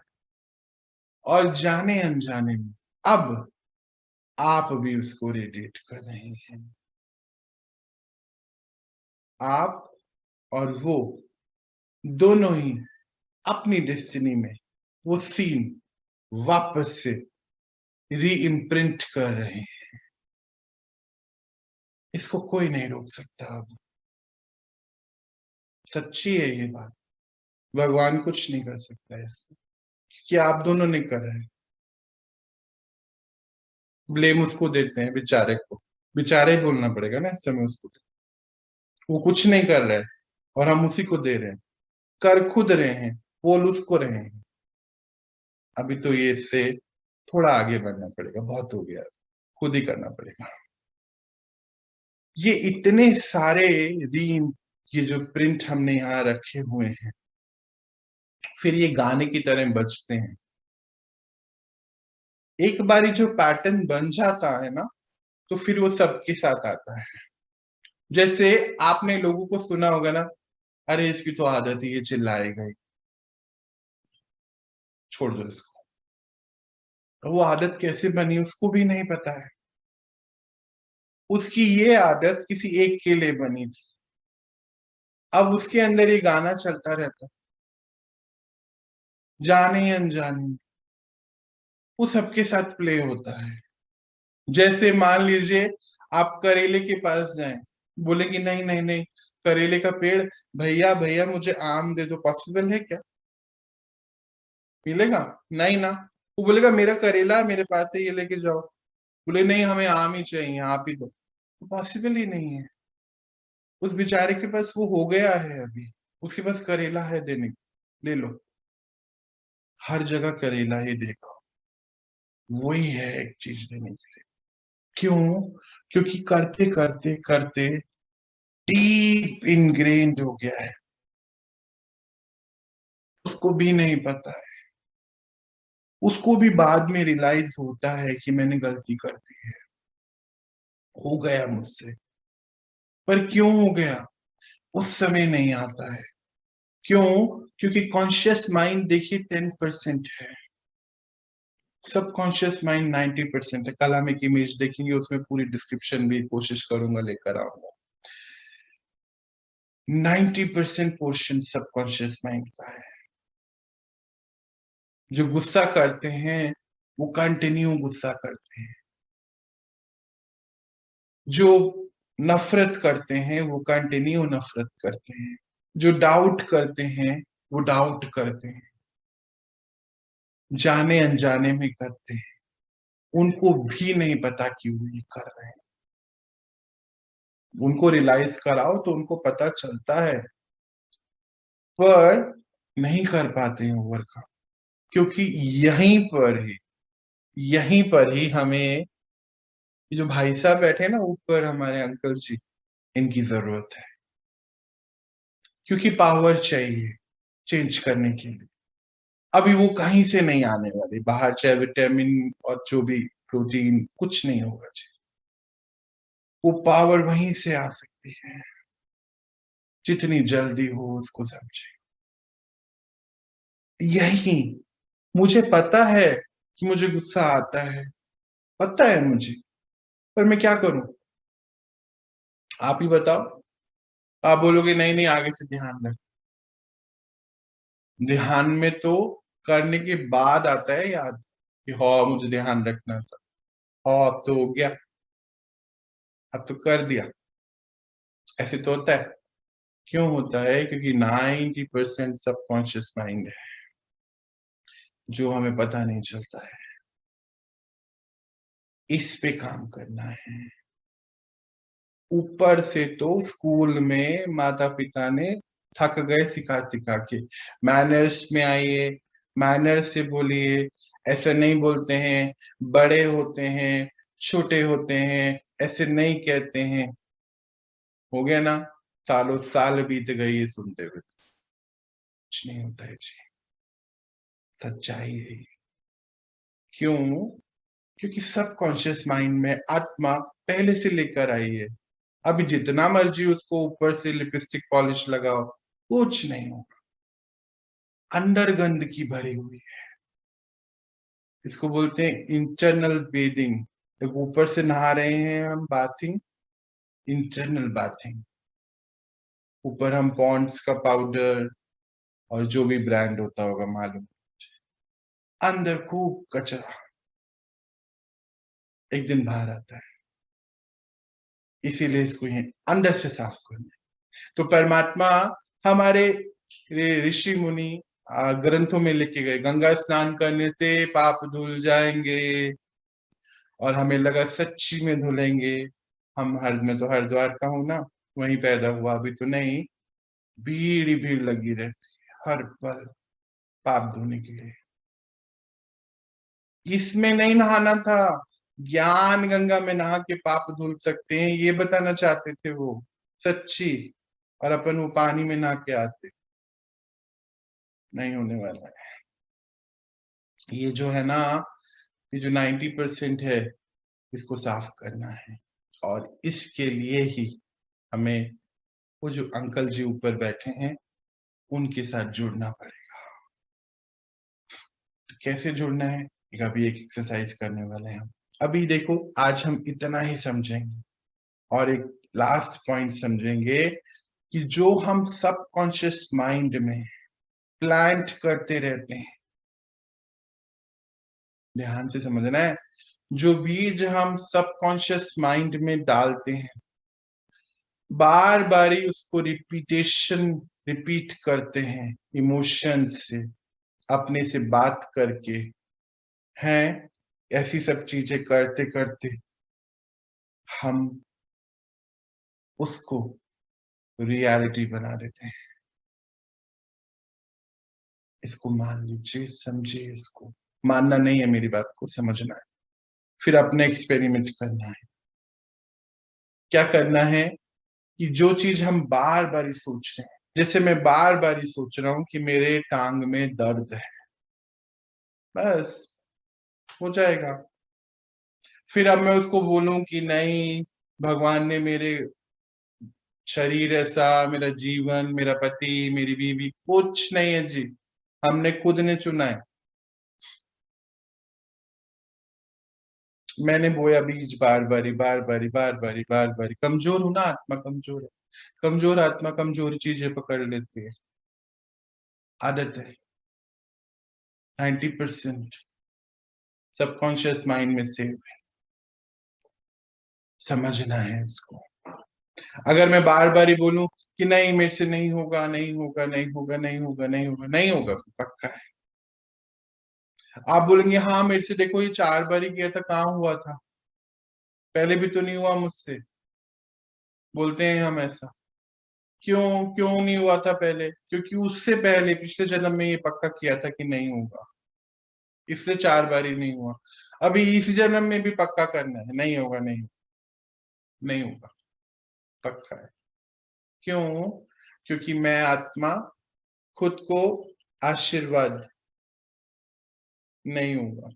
[SPEAKER 1] और जाने अनजाने में अब आप भी उसको रेडिएट कर रहे हैं। आप और वो दोनों ही अपनी डेस्टिनी में वो सीन वापस से री इम्प्रिंट कर रहे हैं। इसको कोई नहीं रोक सकता। अब सच्ची है ये बात, भगवान कुछ नहीं कर सकता इसको, क्योंकि आप दोनों ने कर रहे हैं। ब्लेम उसको देते हैं बेचारे को, बेचारे ही बोलना पड़ेगा ना इस समय उसको, वो कुछ नहीं कर रहा है और हम उसी को दे रहे हैं, कर खुद रहे हैं, बोल उसको रहे हैं। अभी तो ये इससे थोड़ा आगे बढ़ना पड़ेगा, बहुत हो गया, खुद ही करना पड़ेगा। ये इतने सारे रीन, ये जो प्रिंट हमने यहाँ रखे हुए हैं, फिर ये गाने की तरह बजते हैं। एक बारी जो पैटर्न बन जाता है ना, तो फिर वो सबके साथ आता है। जैसे आपने लोगों को सुना होगा ना, अरे इसकी तो आदत ही है, चिल्लाएगा ही, छोड़ दो इसको। वो आदत कैसे बनी उसको भी नहीं पता है, उसकी ये आदत किसी एक के लिए बनी थी, अब उसके अंदर ये गाना चलता रहता है, जाने अनजाने में वो सबके साथ प्ले होता है। जैसे मान लीजिए आप करेले के पास जाएं, बोलेंगे नहीं नहीं नहीं, करेले का पेड़, भैया भैया मुझे आम दे दो, पॉसिबल है क्या? मिलेगा? नहीं ना। वो बोलेगा मेरा करेला मेरे पास है, ये लेके जाओ। बोले नहीं हमें आम ही चाहिए, आप ही दो। पॉसिबल ही नहीं है। उस बेचारे के पास वो हो गया है, अभी उसके पास करेला है देने को, ले लो। हर जगह करेला ही देगा, वही है एक चीज देने के लिए। क्यों? क्योंकि करते करते करते डीप इनग्रेन्ड हो गया है, उसको भी नहीं पता है। उसको भी बाद में रियलाइज होता है कि मैंने गलती कर दी है, हो गया मुझसे। पर क्यों हो गया उस समय नहीं आता है। क्यों? क्योंकि कॉन्शियस माइंड देखिए 10% है, सबकॉन्शियस माइंड 90% है। कल हम एक इमेज देखेंगे, उसमें पूरी डिस्क्रिप्शन भी कोशिश करूंगा लेकर आऊंगा। 90% पोर्शन सबकॉन्शियस माइंड का है। जो गुस्सा करते हैं वो कंटिन्यू गुस्सा करते हैं, जो नफरत करते हैं वो कंटिन्यू नफरत करते हैं, जो डाउट करते हैं वो डाउट करते हैं, जाने अनजाने में करते हैं, उनको भी नहीं पता कि वो ये कर रहे हैं। उनको रियलाइज कराओ तो उनको पता चलता है, पर नहीं कर पाते हैं ओवरकम। क्योंकि यहीं पर ही हमें ये जो भाई साहब बैठे ना ऊपर, हमारे अंकल जी, इनकी जरूरत है। क्योंकि पावर चाहिए चेंज करने के लिए। अभी वो कहीं से नहीं आने वाले बाहर, चाहे विटामिन और जो भी प्रोटीन, कुछ नहीं होगा जी। वो पावर वहीं से आ सकती है, जितनी जल्दी हो उसको समझे। यही, मुझे पता है कि मुझे गुस्सा आता है, पता है मुझे, पर मैं क्या करूं? आप ही बताओ। आप बोलोगे नहीं नहीं आगे से ध्यान रख। ध्यान में तो करने के बाद आता है याद कि हाँ मुझे ध्यान रखना था। हाँ अब तो हो गया, अब तो कर दिया। ऐसे तो होता है। क्यों होता है? क्योंकि 90% सबकॉन्शियस माइंड है, जो हमें पता नहीं चलता है। इस पे काम करना है। ऊपर से तो स्कूल में माता पिता ने थक गए सिखा सिखा के, मैनर्स में आइए, मैनर्स से बोलिए, ऐसे नहीं बोलते हैं, बड़े होते हैं, छोटे होते हैं, ऐसे नहीं कहते हैं। हो गया ना, सालों साल बीत गई ये सुनते हुए। कुछ नहीं होता है जी, सच्चाई है ये। क्यों? क्योंकि सबकॉन्शियस माइंड में आत्मा पहले से लेकर आई है। अभी जितना मर्जी उसको ऊपर से लिपस्टिक पॉलिश लगाओ, कुछ नहीं होगा, अंदर गंदगी भरी हुई है। इसको बोलते हैं इंटरनल बेदिंग। ऊपर से नहा रहे हैं हम, बाथिंग, इंटरनल बाथिंग। ऊपर हम पॉन्ड्स का पाउडर और जो भी ब्रांड होता होगा मालूम, अंदर खूब कचरा एक दिन बाहर आता है। इसीलिए इसको ये अंदर से साफ करना है। तो परमात्मा हमारे ऋषि मुनि ग्रंथों में लिखे गए, गंगा स्नान करने से पाप धुल जाएंगे, और हमें लगा सच्ची में धुलेंगे। हम हर में तो हरिद्वार का हूं ना, वहीं पैदा हुआ, अभी तो नहीं। भीड़ ही भीड़ लगी रहती है हर पल पाप धोने के लिए। इसमें नहीं नहाना था, ज्ञान गंगा में नहा के पाप धुल सकते हैं, ये बताना चाहते थे वो सच्ची। और अपन वो पानी में नहा के आते, नहीं होने वाला है। ये जो है ना, ये जो 90% है, इसको साफ करना है। और इसके लिए ही हमें वो जो अंकल जी ऊपर बैठे हैं उनके साथ जुड़ना पड़ेगा। तो कैसे जुड़ना है? अभी एक एक्सरसाइज करने वाले हैं हम। अभी देखो, आज हम इतना ही समझेंगे और एक लास्ट पॉइंट समझेंगे कि जो हम सबकॉन्शियस माइंड में प्लांट करते रहते हैं, ध्यान से समझना है। जो बीज हम सबकॉन्शियस माइंड में डालते हैं, बार बार ही उसको रिपीट करते हैं, इमोशन से, अपने से बात करके, हैं ऐसी सब चीजें करते करते हम उसको रियलिटी बना देते हैं। इसको मान लीजिए, समझिए, इसको मानना नहीं है, मेरी बात को समझना है, फिर अपने एक्सपेरिमेंट करना है। क्या करना है कि जो चीज हम बार बार ही सोच रहे हैं, जैसे मैं बार बार ही सोच रहा हूं कि मेरे टांग में दर्द है, बस हो जाएगा। फिर अब मैं उसको बोलूं कि नहीं, भगवान ने मेरे शरीर ऐसा, मेरा जीवन, मेरा पति, मेरी बीवी, कुछ नहीं है जी, हमने खुद ने चुना है। मैंने बोया बीज बार बारी बार बारी बार बारी बार बारी। कमजोर हूं ना, आत्मा कमजोर है। कमजोर आत्मा कमजोर चीजें पकड़ लेती है, आदत है। 90% सबकॉन्शियस माइंड में सेव है, समझना है इसको। अगर मैं बार बार ही बोलूं कि नहीं मेरे से नहीं होगा, नहीं होगा, नहीं होगा, नहीं होगा, नहीं होगा, नहीं होगा, फिर पक्का है। आप बोलेंगे हाँ मेरे से देखो ये 4 बार ही किया था, कहाँ हुआ था, पहले भी तो नहीं हुआ मुझसे। बोलते हैं हम ऐसा, क्यों क्यों नहीं हुआ था पहले? क्योंकि उससे पहले पिछले जन्म में ये पक्का किया था कि नहीं होगा, इसलिए 4 बार ही नहीं हुआ। अभी इस जन्म में भी पक्का करना है, नहीं होगा, नहीं, नहीं होगा, पक्का है। क्यों? क्योंकि मैं आत्मा खुद को आशीर्वाद, नहीं होगा।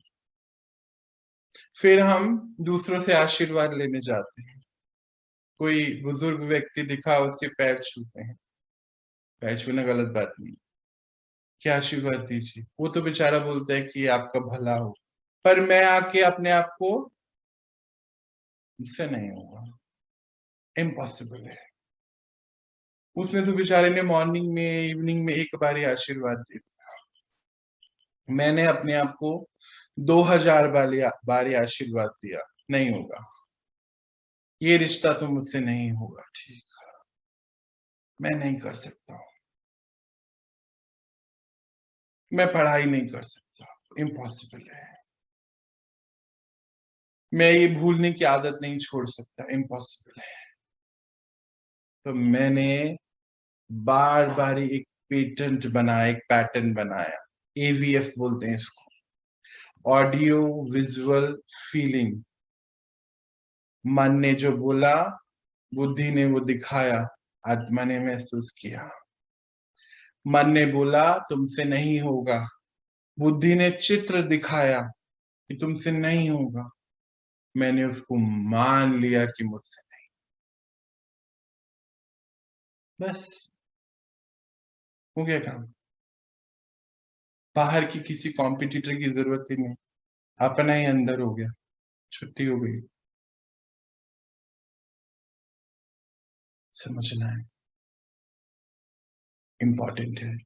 [SPEAKER 1] फिर हम दूसरों से आशीर्वाद लेने जाते हैं। कोई बुजुर्ग व्यक्ति दिखा, उसके पैर छूते हैं, पैर छूना गलत बात नहीं, क्या आशीर्वाद दीजिए। वो तो बेचारा बोलता है कि आपका भला हो, पर मैं आके अपने आप को, मुझसे नहीं होगा, इम्पॉसिबल है। उसने तो बेचारे ने मॉर्निंग में, इवनिंग में एक बार ही आशीर्वाद दे दिया। मैंने अपने आप को 2000 बार आशीर्वाद दिया, नहीं होगा, ये रिश्ता तो मुझसे नहीं होगा, ठीक, मैं नहीं कर सकता हूँ, मैं पढ़ाई नहीं कर सकता, इम्पॉसिबल है, मैं ये भूलने की आदत नहीं छोड़ सकता, इम्पॉसिबल है। तो मैंने बार बार एक पेटेंट बनाया, एक पैटर्न बनाया, AVF बोलते हैं इसको, ऑडियो विजुअल फीलिंग। मन ने जो बोला, बुद्धि ने वो दिखाया, आत्मा ने महसूस किया। मन ने बोला तुमसे नहीं होगा, बुद्धि ने चित्र दिखाया कि तुमसे नहीं होगा, मैंने उसको मान लिया कि मुझसे नहीं, बस हो गया काम। बाहर की किसी कॉम्पिटिटर की जरूरत ही नहीं, अपना ही अंदर हो गया, छुट्टी हो गई। समझना है, इंपॉर्टेंट है।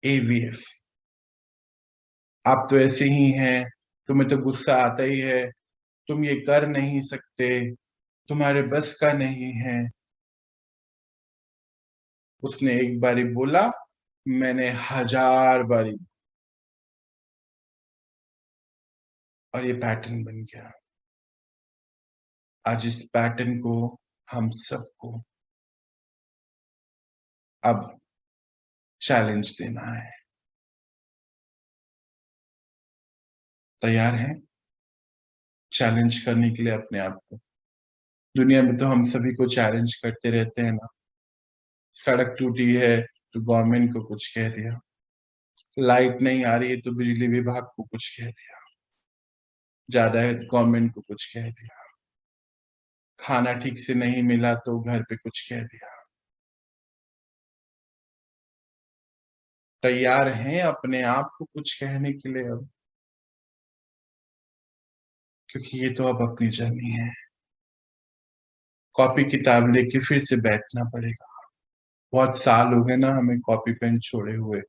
[SPEAKER 1] AVF, आप तो ऐसे ही हैं, तुम्हें तो गुस्सा आता ही है, तुम ये कर नहीं सकते, तुम्हारे बस का नहीं है। उसने एक बारी बोला, मैंने 1000 बारी, और ये पैटर्न बन गया। आज इस पैटर्न को हम सबको अब चैलेंज देना है। तैयार हैं चैलेंज करने के लिए अपने आप को? दुनिया में तो हम सभी को चैलेंज करते रहते हैं ना। सड़क टूटी है तो गवर्नमेंट को कुछ कह दिया, लाइट नहीं आ रही है तो बिजली विभाग को कुछ कह दिया, ज्यादा है गवर्नमेंट को कुछ कह दिया, खाना ठीक से नहीं मिला तो घर पे कुछ कह दिया। तैयार हैं अपने आप को कुछ कहने के लिए अब? क्योंकि ये तो अब अपनी जर्नी है, कॉपी किताब लेके फिर से बैठना पड़ेगा। बहुत साल हो गए ना हमें कॉपी पेन छोड़े हुए,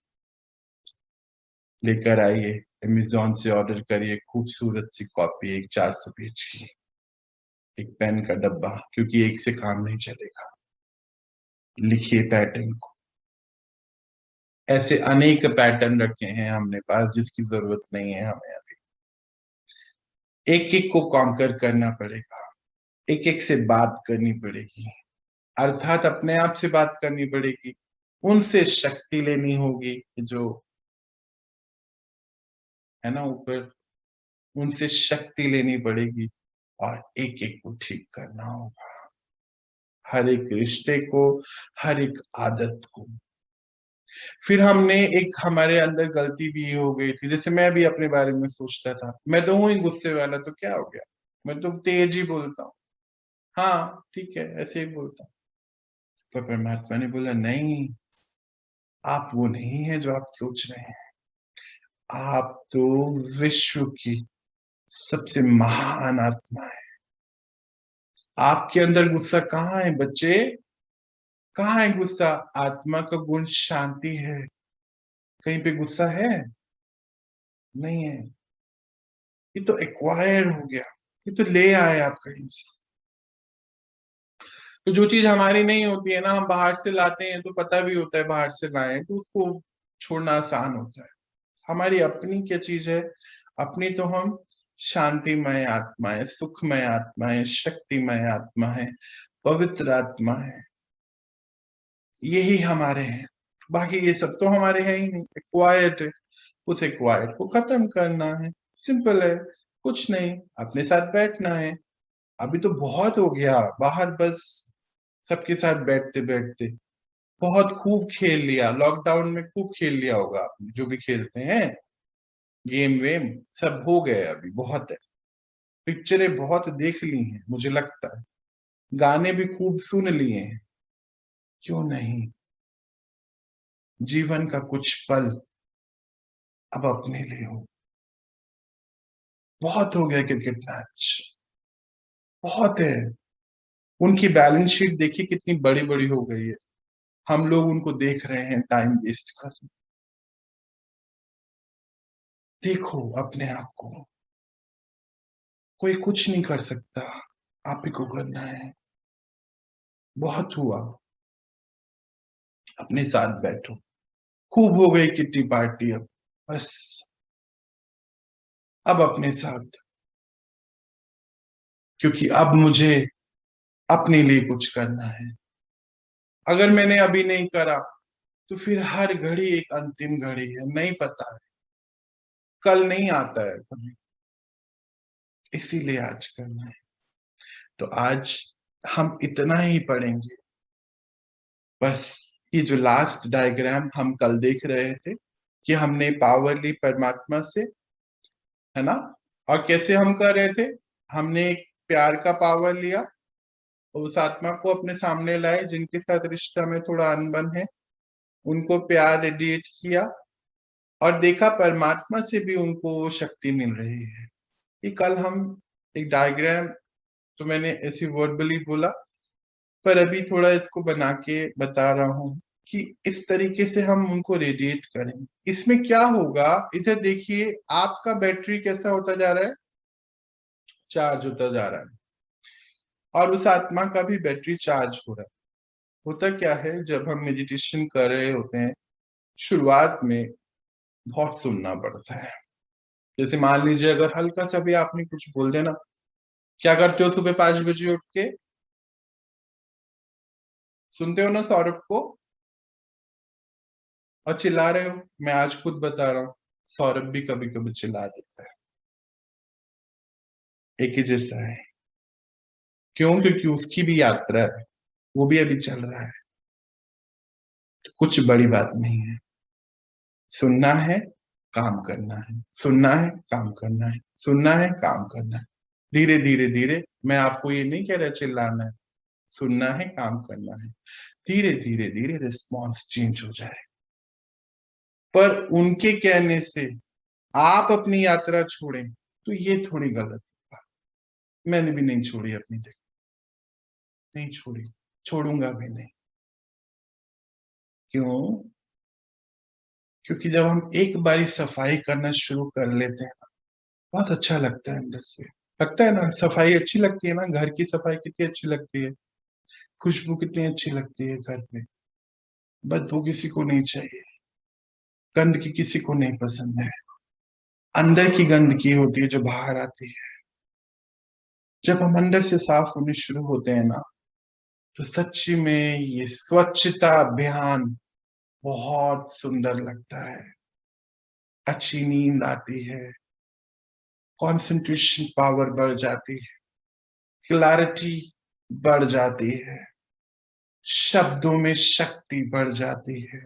[SPEAKER 1] लेकर आइए, अमेज़न से ऑर्डर करिए खूबसूरत सी कॉपी, एक 400 पेज की, एक पेन का डब्बा, क्योंकि एक से काम नहीं चलेगा। लिखिए पैटर्न को। ऐसे अनेक पैटर्न रखे हैं हमने पास जिसकी जरूरत नहीं है हमें अभी। एक एक को कॉन्कर करना पड़ेगा, एक एक से बात करनी पड़ेगी, अर्थात अपने आप से बात करनी पड़ेगी, उनसे शक्ति लेनी होगी जो है ना ऊपर, उनसे शक्ति लेनी पड़ेगी और एक एक को ठीक करना होगा, हर एक रिश्ते को, हर एक आदत को। फिर हमने एक हमारे अंदर गलती भी हो गई थी, जैसे मैं भी अपने बारे में सोचता था, मैं तो हूं ही गुस्से वाला, तो क्या हो गया, मैं तो तेज ही बोलता हूँ, हाँ ठीक है ऐसे ही बोलता हूँ। पर परमात्मा ने बोला नहीं, आप वो नहीं है जो आप सोच रहे हैं, आप तो विश्व की सबसे महान आत्मा है। आपके अंदर गुस्सा कहाँ है बच्चे, कहाँ है गुस्सा? आत्मा का गुण शांति है, कहीं पे गुस्सा है? नहीं है। ये तो एक्वायर हो गया, ये तो ले आए आप कहीं से। तो जो चीज हमारी नहीं होती है ना, हम बाहर से लाते हैं, तो पता भी होता है बाहर से लाए तो उसको छोड़ना आसान होता है। हमारी अपनी क्या चीज है? अपनी तो हम शांतिमय आत्मा है, सुखमय आत्मा है, शक्तिमय आत्मा है, पवित्र आत्मा है, यही हमारे हैं। बाकी ये सब तो हमारे हैं ही नहीं, एक्वायर्ड है। उस एक्वायर्ड को खत्म करना है, सिंपल है, कुछ नहीं, अपने साथ बैठना है। अभी तो बहुत हो गया बाहर, बस सबके साथ बैठते बैठते बहुत खूब खेल लिया, लॉकडाउन में खूब खेल लिया होगा आपने, जो भी खेलते हैं गेम वेम सब हो गए, अभी बहुत है। पिक्चरें बहुत देख ली हैं मुझे लगता है, गाने भी खूब सुन लिए हैं, क्यों नहीं जीवन का कुछ पल अब अपने लिए हो। बहुत हो गया क्रिकेट मैच, बहुत है। उनकी बैलेंस शीट देखिए कितनी बड़ी बड़ी हो गई है, हम लोग उनको देख रहे हैं टाइम वेस्ट कर। देखो अपने आप को, कोई कुछ नहीं कर सकता, आप ही को करना है। बहुत हुआ, अपने साथ बैठो। खूब हो गई किट्टी पार्टी, अब बस अब अपने साथ, क्योंकि अब मुझे अपने लिए कुछ करना है। अगर मैंने अभी नहीं करा तो फिर हर घड़ी एक अंतिम घड़ी है, नहीं पता है, कल नहीं आता है कभी, इसीलिए आज करना है। तो आज हम इतना ही पढ़ेंगे बस। ये जो लास्ट डायग्राम हम कल देख रहे थे कि हमने पावर ली परमात्मा से, है ना, और कैसे हम कर रहे थे, हमने एक प्यार का पावर लिया और उस आत्मा को अपने सामने लाए जिनके साथ रिश्ता में थोड़ा अनबन है, उनको प्यार रेडिएट किया और देखा परमात्मा से भी उनको शक्ति मिल रही है। ये कल हम एक डायग्राम, तो मैंने ऐसे वर्बली बोला, पर अभी थोड़ा इसको बना के बता रहा हूं कि इस तरीके से हम उनको रेडिएट करें। इसमें क्या होगा, इधर देखिए आपका बैटरी कैसा होता जा रहा है, चार्ज होता जा रहा है, और उस आत्मा का भी बैटरी चार्ज हो रहा है। होता क्या है, जब हम मेडिटेशन कर रहे होते हैं शुरुआत में बहुत सुनना पड़ता है। जैसे मान लीजिए अगर हल्का सा भी आपने कुछ बोल दिया ना, क्या करते हो सुबह 5 बजे उठ के, सुनते हो ना सौरभ को और चिल्ला रहे हो। मैं आज खुद बता रहा हूँ, सौरभ भी कभी कभी चिल्ला देता है, एक ही जैसा है। क्यों? क्योंकि उसकी भी यात्रा है, वो भी अभी चल रहा है, तो कुछ बड़ी बात नहीं है। सुनना है, काम करना है, सुनना है, काम करना है, सुनना है, काम करना है, धीरे धीरे धीरे। मैं आपको ये नहीं कह रहा चिल्लाना है, सुनना है, काम करना है, धीरे धीरे धीरे रिस्पॉन्स चेंज हो जाए। पर उनके कहने से आप अपनी यात्रा छोड़ें तो ये थोड़ी गलत है। मैंने भी नहीं छोड़ी अपनी जगह, नहीं छोड़ी, छोड़ूंगा भी नहीं। क्यों? क्योंकि जब हम एक बारी सफाई करना शुरू कर लेते हैं, बहुत अच्छा लगता है अंदर से। लगता है ना, सफाई अच्छी लगती है ना, घर की सफाई कितनी अच्छी लगती है, खुशबू कितनी अच्छी लगती है घर में। बदबू किसी को नहीं चाहिए, गंदगी किसी को नहीं पसंद है। अंदर की गंदगी होती है जो बाहर आती है। जब हम अंदर से साफ होने शुरू होते हैं ना, तो सच्ची में ये स्वच्छता अभियान बहुत सुंदर लगता है। अच्छी नींद आती है, कंसंट्रेशन पावर बढ़ जाती है, क्लैरिटी बढ़ जाती है, शब्दों में शक्ति बढ़ जाती है,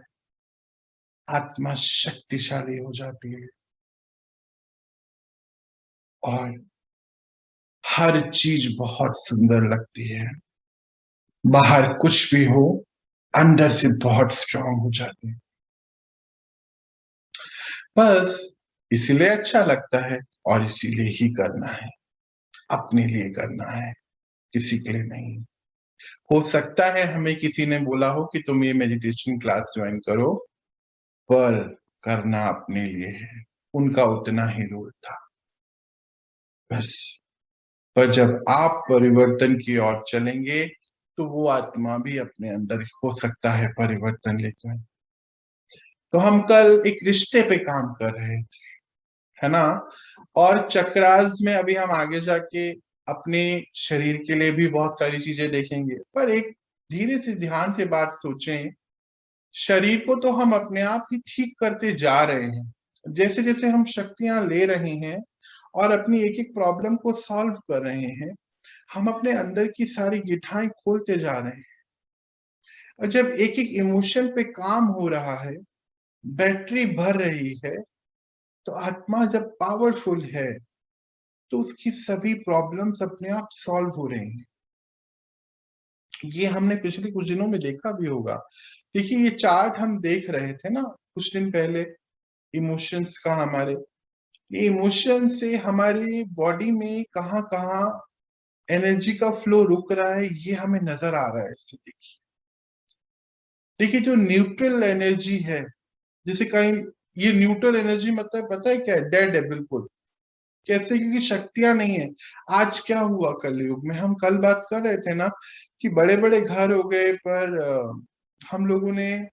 [SPEAKER 1] आत्मा शक्तिशाली हो जाती है, और हर चीज बहुत सुंदर लगती है। बाहर कुछ भी हो, अंदर से बहुत स्ट्रांग हो जाती है। बस इसीलिए अच्छा लगता है, और इसीलिए ही करना है, अपने लिए करना है, किसी के लिए नहीं। हो सकता है हमें किसी ने बोला हो कि तुम ये मेडिटेशन क्लास ज्वाइन करो, पर करना अपने लिए है। उनका उतना ही रोल था, बस। पर जब आप परिवर्तन की ओर चलेंगे, तो वो आत्मा भी अपने अंदर हो सकता है परिवर्तन लेकर। तो हम कल एक रिश्ते पे काम कर रहे थे, है ना। और चक्रास में अभी हम आगे जाके अपने शरीर के लिए भी बहुत सारी चीजें देखेंगे, पर एक धीरे से ध्यान से बात सोचें। शरीर को तो हम अपने आप ही ठीक करते जा रहे हैं, जैसे जैसे हम शक्तियां ले रहे हैं और अपनी एक एक प्रॉब्लम को सॉल्व कर रहे हैं, हम अपने अंदर की सारी गिठाएं खोलते जा रहे हैं। और जब एक एक इमोशन पे काम हो रहा है, बैटरी भर रही है, तो आत्मा जब पावरफुल है, तो उसकी सभी प्रॉब्लम्स अपने आप सॉल्व हो रही हैं। ये हमने पिछले कुछ दिनों में देखा भी होगा। देखिए, ये चार्ट हम देख रहे थे ना कुछ दिन पहले, इमोशंस का हमारे, ये इमोशन से हमारी बॉडी में कहाँ कहाँ एनर्जी का फ्लो रुक रहा है, ये हमें नजर आ रहा है इससे। देखिए देखिए, जो न्यूट्रल एनर्जी है, जैसे कहीं, ये न्यूट्रल एनर्जी मतलब पता है क्या है? डेड है बिल्कुल। कैसे? क्योंकि शक्तियां नहीं है। आज क्या हुआ कलयुग में, हम कल बात कर रहे थे ना कि बड़े बड़े घर हो गए, पर हम लोगों ने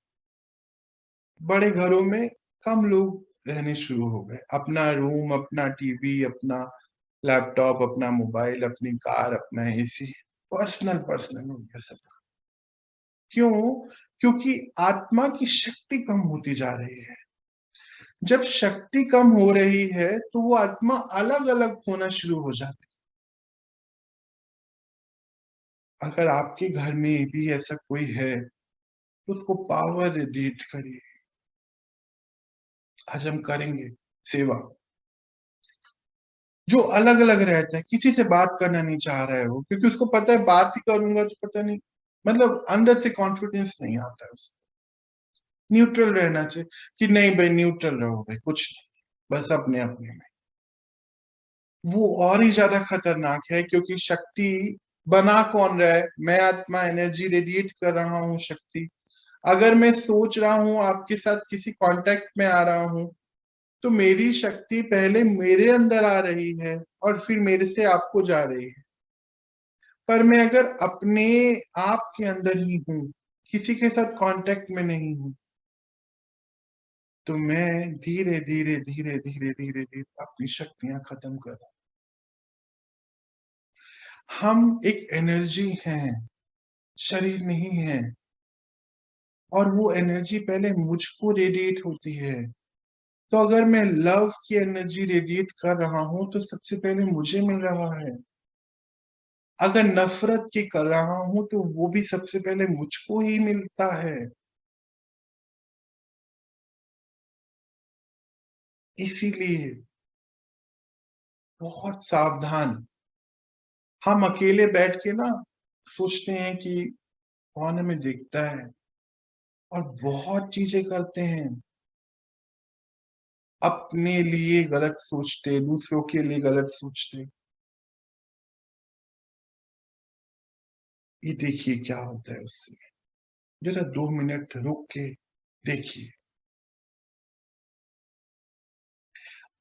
[SPEAKER 1] बड़े घरों में कम लोग रहने शुरू हो गए। अपना रूम, अपना टीवी, अपना लैपटॉप, अपना मोबाइल, अपनी कार, अपना एसी, पर्सनल पर्सनल हो गया सब। क्यों? क्योंकि आत्मा की शक्ति कम होती जा रही है। जब शक्ति कम हो रही है, तो वो आत्मा अलग अलग होना शुरू हो जाती है। अगर आपके घर में भी ऐसा कोई है, तो उसको पावर रेडिएट करिए। आज हम करेंगे सेवा। जो अलग अलग रहता है, किसी से बात करना नहीं चाह रहे हो, क्योंकि उसको पता है बात ही करूंगा तो पता नहीं, मतलब अंदर से कॉन्फिडेंस नहीं आता है उसे। न्यूट्रल रहना चाहिए कि नहीं भाई, न्यूट्रल रहो भाई, कुछ नहीं, बस अपने अपने में। वो और ही ज्यादा खतरनाक है, क्योंकि शक्ति बना कौन रहा है? मैं आत्मा एनर्जी रेडिएट कर रहा हूँ शक्ति। अगर मैं सोच रहा हूँ, आपके साथ किसी कांटेक्ट में आ रहा हूँ, तो मेरी शक्ति पहले मेरे अंदर आ रही है और फिर मेरे से आपको जा रही है। पर मैं अगर अपने आप के अंदर ही हूं, किसी के साथ कांटेक्ट में नहीं हूं, तो मैं धीरे धीरे धीरे धीरे धीरे धीरे अपनी शक्तियां खत्म कर रहा हूं। हम एक एनर्जी हैं, शरीर नहीं है। और वो एनर्जी पहले मुझको रेडिएट होती है। तो अगर मैं लव की एनर्जी रेडिएट कर रहा हूं, तो सबसे पहले मुझे मिल रहा है। अगर नफरत की कर रहा हूं, तो वो भी सबसे पहले मुझको ही मिलता है। इसीलिए बहुत सावधान। हम अकेले बैठ के ना सोचते हैं कि कौन हमें देखता है, और बहुत चीजें करते हैं। अपने लिए गलत सोचते, दूसरों के लिए गलत सोचते। ये देखिए क्या होता है उससे। जरा 2 मिनट रुक के देखिए।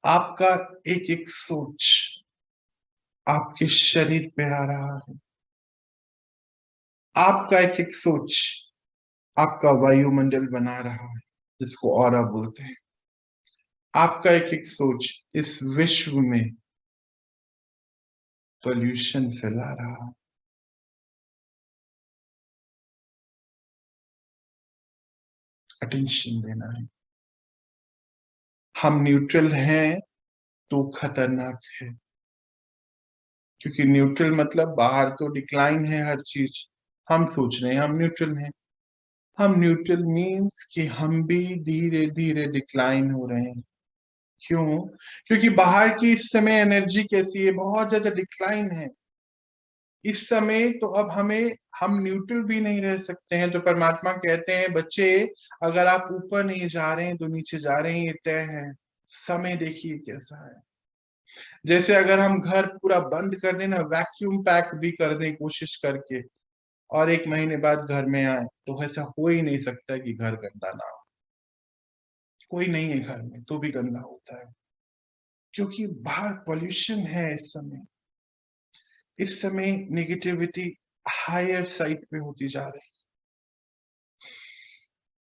[SPEAKER 1] आपका एक एक सोच आपके शरीर पे आ रहा है। आपका एक एक सोच आपका वायुमंडल बना रहा है, जिसको ऑरा बोलते हैं। आपका एक एक सोच इस विश्व में पोल्यूशन फैला रहा है। अटेंशन देना है। हम न्यूट्रल हैं तो खतरनाक है, क्योंकि न्यूट्रल मतलब बाहर तो डिक्लाइन है हर चीज। हम सोच रहे हैं हम न्यूट्रल हैं। हम न्यूट्रल मीन्स कि हम भी धीरे धीरे डिक्लाइन हो रहे हैं। क्यों? क्योंकि बाहर की इस समय एनर्जी कैसी है, बहुत ज्यादा डिक्लाइन है इस समय। तो अब हम न्यूट्रल भी नहीं रह सकते हैं। तो परमात्मा कहते हैं बच्चे, अगर आप ऊपर नहीं जा रहे हैं तो नीचे जा रहे हैं, ये तय है। समय देखिए कैसा है। जैसे अगर हम घर पूरा बंद कर दें ना, वैक्यूम पैक भी कर दें कोशिश करके, और 1 महीने बाद घर में आए, तो ऐसा हो ही नहीं सकता कि घर गंदा ना हो। कोई नहीं है घर में तो भी गंदा होता है, क्योंकि बाहर पॉल्यूशन है इस समय। इस समय नेगेटिविटी हायर साइड पे होती जा रही है।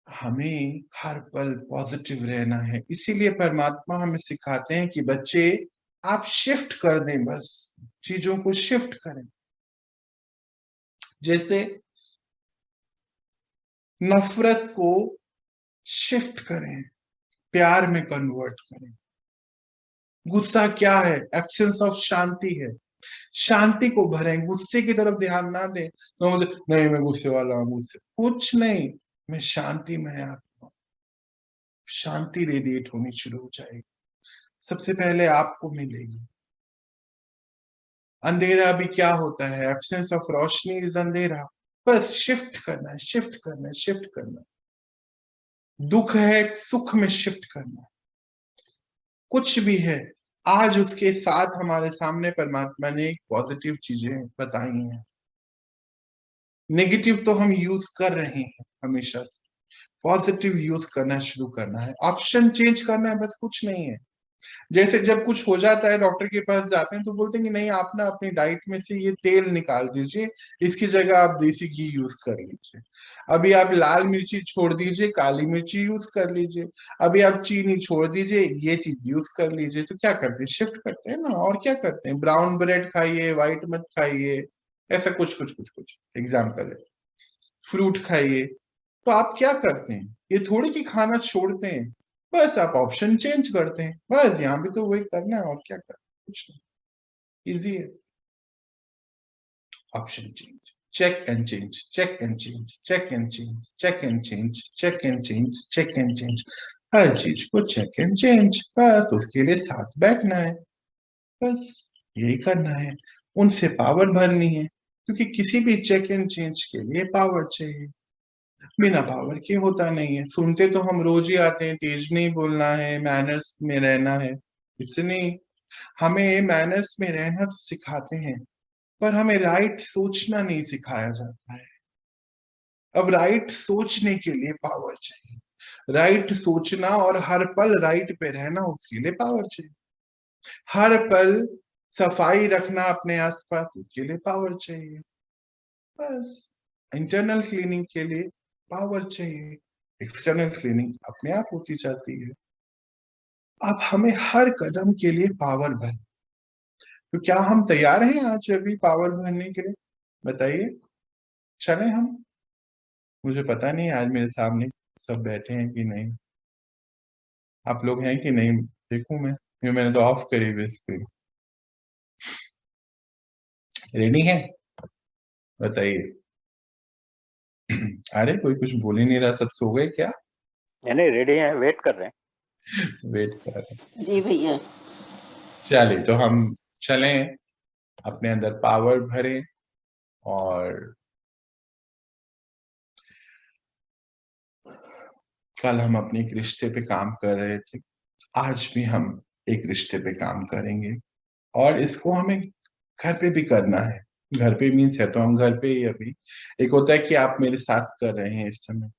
[SPEAKER 1] हमें हर पल पॉजिटिव रहना है। इसीलिए परमात्मा हमें सिखाते हैं कि बच्चे, आप शिफ्ट कर दें, बस चीजों को शिफ्ट करें। जैसे नफरत को शिफ्ट करें, प्यार में कन्वर्ट करें। गुस्सा क्या है? एब्सेंस ऑफ शांति है। शांति को भरें, गुस्से की तरफ ध्यान ना दें। तो मुझे नहीं, मैं गुस्से वाला हूं, गुस्से कुछ नहीं, मैं शांति में आत्मा। शांति रेडिएट होनी शुरू हो जाएगी, सबसे पहले आपको मिलेगी। अंधेरा भी क्या होता है? एब्सेंस ऑफ रोशनी इज अंधेरा। बस शिफ्ट करना है, शिफ्ट करना है, शिफ्ट करना है। दुख है, सुख में शिफ्ट करना है। कुछ भी है, आज उसके साथ हमारे सामने परमात्मा ने पॉजिटिव चीजें बताई हैं। नेगेटिव तो हम यूज कर रहे हैं हमेशा से। पॉजिटिव यूज करना शुरू करना है, ऑप्शन चेंज करना है, बस कुछ नहीं है। जैसे जब कुछ हो जाता है, डॉक्टर के पास जाते हैं तो बोलते हैं कि नहीं, आप ना अपनी डाइट में से ये तेल निकाल दीजिए, इसकी जगह आप देसी घी यूज कर लीजिए। अभी आप लाल मिर्ची छोड़ दीजिए, काली मिर्ची यूज कर लीजिए। अभी आप चीनी छोड़ दीजिए, ये चीज यूज कर लीजिए। तो क्या करते हैं? शिफ्ट करते हैं ना। और क्या करते हैं? ब्राउन ब्रेड खाइए, व्हाइट मत खाइए, ऐसा कुछ कुछ कुछ कुछ एग्जाम्पल है। फ्रूट खाइए। तो आप क्या करते हैं? ये थोड़ी कि खाना छोड़ते हैं, बस आप ऑप्शन चेंज करते हैं। बस यहाँ भी तो वही करना है, और क्या करना है? कुछ नहीं, इजी है। Option change, check and change, check and change, check and change, check and change, check and change, check and change. हर चीज को चेक एंड चेंज, बस उसके लिए साथ बैठना है। बस यही करना है। उनसे पावर भरनी है, क्योंकि किसी भी चेक एंड चेंज के लिए पावर चाहिए। बिना पावर के होता नहीं है। सुनते तो हम रोज ही आते हैं, तेज नहीं बोलना है, मैनर्स में रहना है। इससे नहीं, हमें मैनर्स में रहना तो सिखाते हैं, पर हमें राइट सोचना नहीं सिखाया जाता है। अब राइट सोचने के लिए पावर चाहिए। राइट सोचना और हर पल राइट पे रहना, उसके लिए पावर चाहिए। हर पल सफाई रखना अपने आसपास, उसके लिए पावर चाहिए। बस इंटरनल क्लीनिंग के लिए पावर चाहिए, एक्सटर्नल क्लीनिंग अपने आप होती जाती है। अब हमें हर कदम के लिए पावर भर। तो क्या हम तैयार हैं आज अभी पावर भरने के लिए? बताइए, चलें हम? मुझे पता नहीं आज मेरे सामने सब बैठे हैं कि नहीं। आप लोग हैं कि नहीं, देखूं मैं? ये मैंने तो ऑफ करी हुई स्क्रीन। रेडी है? बताइए। अरे कोई कुछ बोल ही नहीं रहा, सब सो गए क्या?
[SPEAKER 2] नहीं, रेडी हैं, वेट कर रहे हैं।
[SPEAKER 1] वेट कर रहे हैं।
[SPEAKER 4] जी भैया।
[SPEAKER 1] चलिए, तो हम चलें, अपने अंदर पावर भरें। और कल हम अपने एक रिश्ते पे काम कर रहे थे, आज भी हम एक रिश्ते पे काम करेंगे, और इसको हमें घर पे भी करना है। घर पे मीन्स है तो हम घर पे ही अभी। एक होता है कि आप मेरे साथ कर रहे हैं इस समय।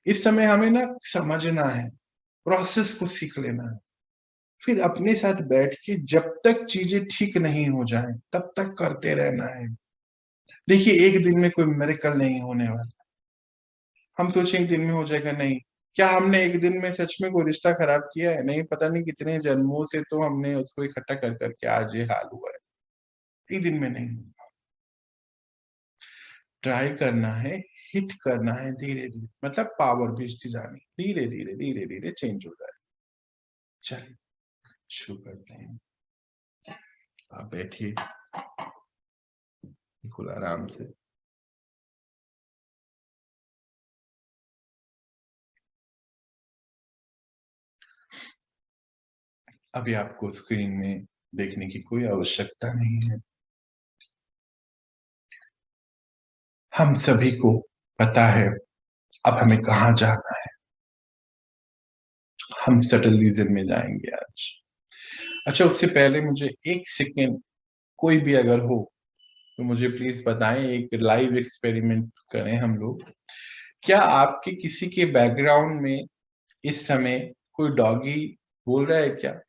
[SPEAKER 1] इस समय हमें ना समझना है, प्रोसेस को सीख लेना है। फिर अपने साथ बैठ के जब तक चीजें ठीक नहीं हो जाए तब तक करते रहना है। देखिए, एक दिन में कोई मिरेकल नहीं होने वाला। हम सोचें एक दिन में हो जाएगा, नहीं। क्या हमने एक दिन में सच में कोई रिश्ता खराब किया है? नहीं, पता नहीं कितने जन्मों से तो हमने उसको इकट्ठा कर करके आज ये हाल हुआ है। एक दिन में नहीं। ट्राई करना है, हिट करना है धीरे धीरे, मतलब पावर भेजती जानी, धीरे धीरे धीरे धीरे चेंज हो जाए। चलिए शुरू करते हैं। आप बैठिए बिल्कुल आराम से। अभी आपको स्क्रीन में देखने की कोई आवश्यकता नहीं है। हम सभी को पता है अब हमें कहाँ जाना है। हम सटल रीजन में जाएंगे आज। अच्छा, उससे पहले मुझे एक सेकेंड, कोई भी अगर हो तो मुझे प्लीज बताएं, एक लाइव एक्सपेरिमेंट करें हम लोग। क्या आपके किसी के बैकग्राउंड में इस समय कोई डॉगी बोल रहा है क्या?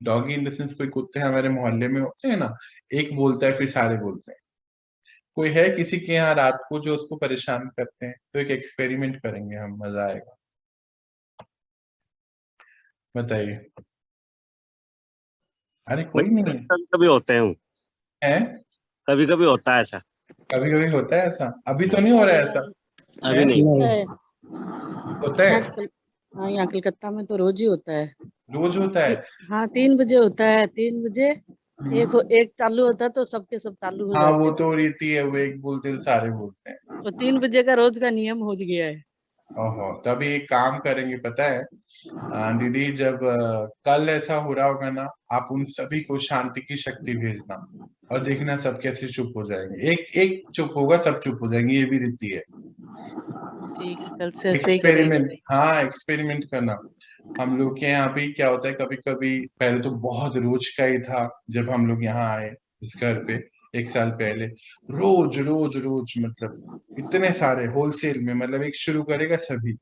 [SPEAKER 1] डॉगी इन द सेंस, कोई कुत्ते हमारे मोहल्ले में होते हैं ना, एक बोलता है फिर सारे बोलते हैं। कोई है किसी के यहाँ रात को जो उसको परेशान करते हैं? तो एक एक्सपेरिमेंट करेंगे हम, मजा आएगा। बताइए। अरे कोई नहीं है?
[SPEAKER 4] कभी कभी होते हैं,
[SPEAKER 1] है?
[SPEAKER 4] कभी कभी होता है ऐसा।
[SPEAKER 1] कभी कभी होता है ऐसा? अभी तो नहीं हो रहा है ऐसा?
[SPEAKER 4] अभी नहीं।
[SPEAKER 1] होता है?
[SPEAKER 5] हाँ, यहाँ कलकत्ता में तो रोज ही होता है।
[SPEAKER 1] रोज होता है?
[SPEAKER 5] हाँ, 3 बजे होता है। 3 बजे एक चालू होता है तो सबके सब चालू हो
[SPEAKER 1] हाँ,
[SPEAKER 5] जाते
[SPEAKER 1] वो
[SPEAKER 5] हैं।
[SPEAKER 1] तो रीति है, वो एक बोलते तो सारे बोलते हैं।
[SPEAKER 5] तो 3 बजे का रोज का नियम हो गया है।
[SPEAKER 1] ओहो, तभी एक काम करेंगे पता है दीदी, जब कल ऐसा हो रहा होगा ना, आप उन सभी को शांति की शक्ति भेजना और देखना सब कैसे चुप हो जाएंगे। एक एक चुप होगा, सब चुप हो जाएंगे, ये भी रीति है।
[SPEAKER 5] ठीक है, कल से ऐसे ही
[SPEAKER 1] एक्सपेरिमेंट,
[SPEAKER 5] करेंगे।
[SPEAKER 1] हाँ एक्सपेरिमेंट करना। हम लोग के यहाँ भी क्या होता है, कभी कभी, पहले तो बहुत रोज का ही था जब हम लोग यहाँ आए इस घर पे 1 साल पहले। रोज रोज रोज, मतलब इतने सारे होलसेल में, मतलब एक शुरू करेगा सभी,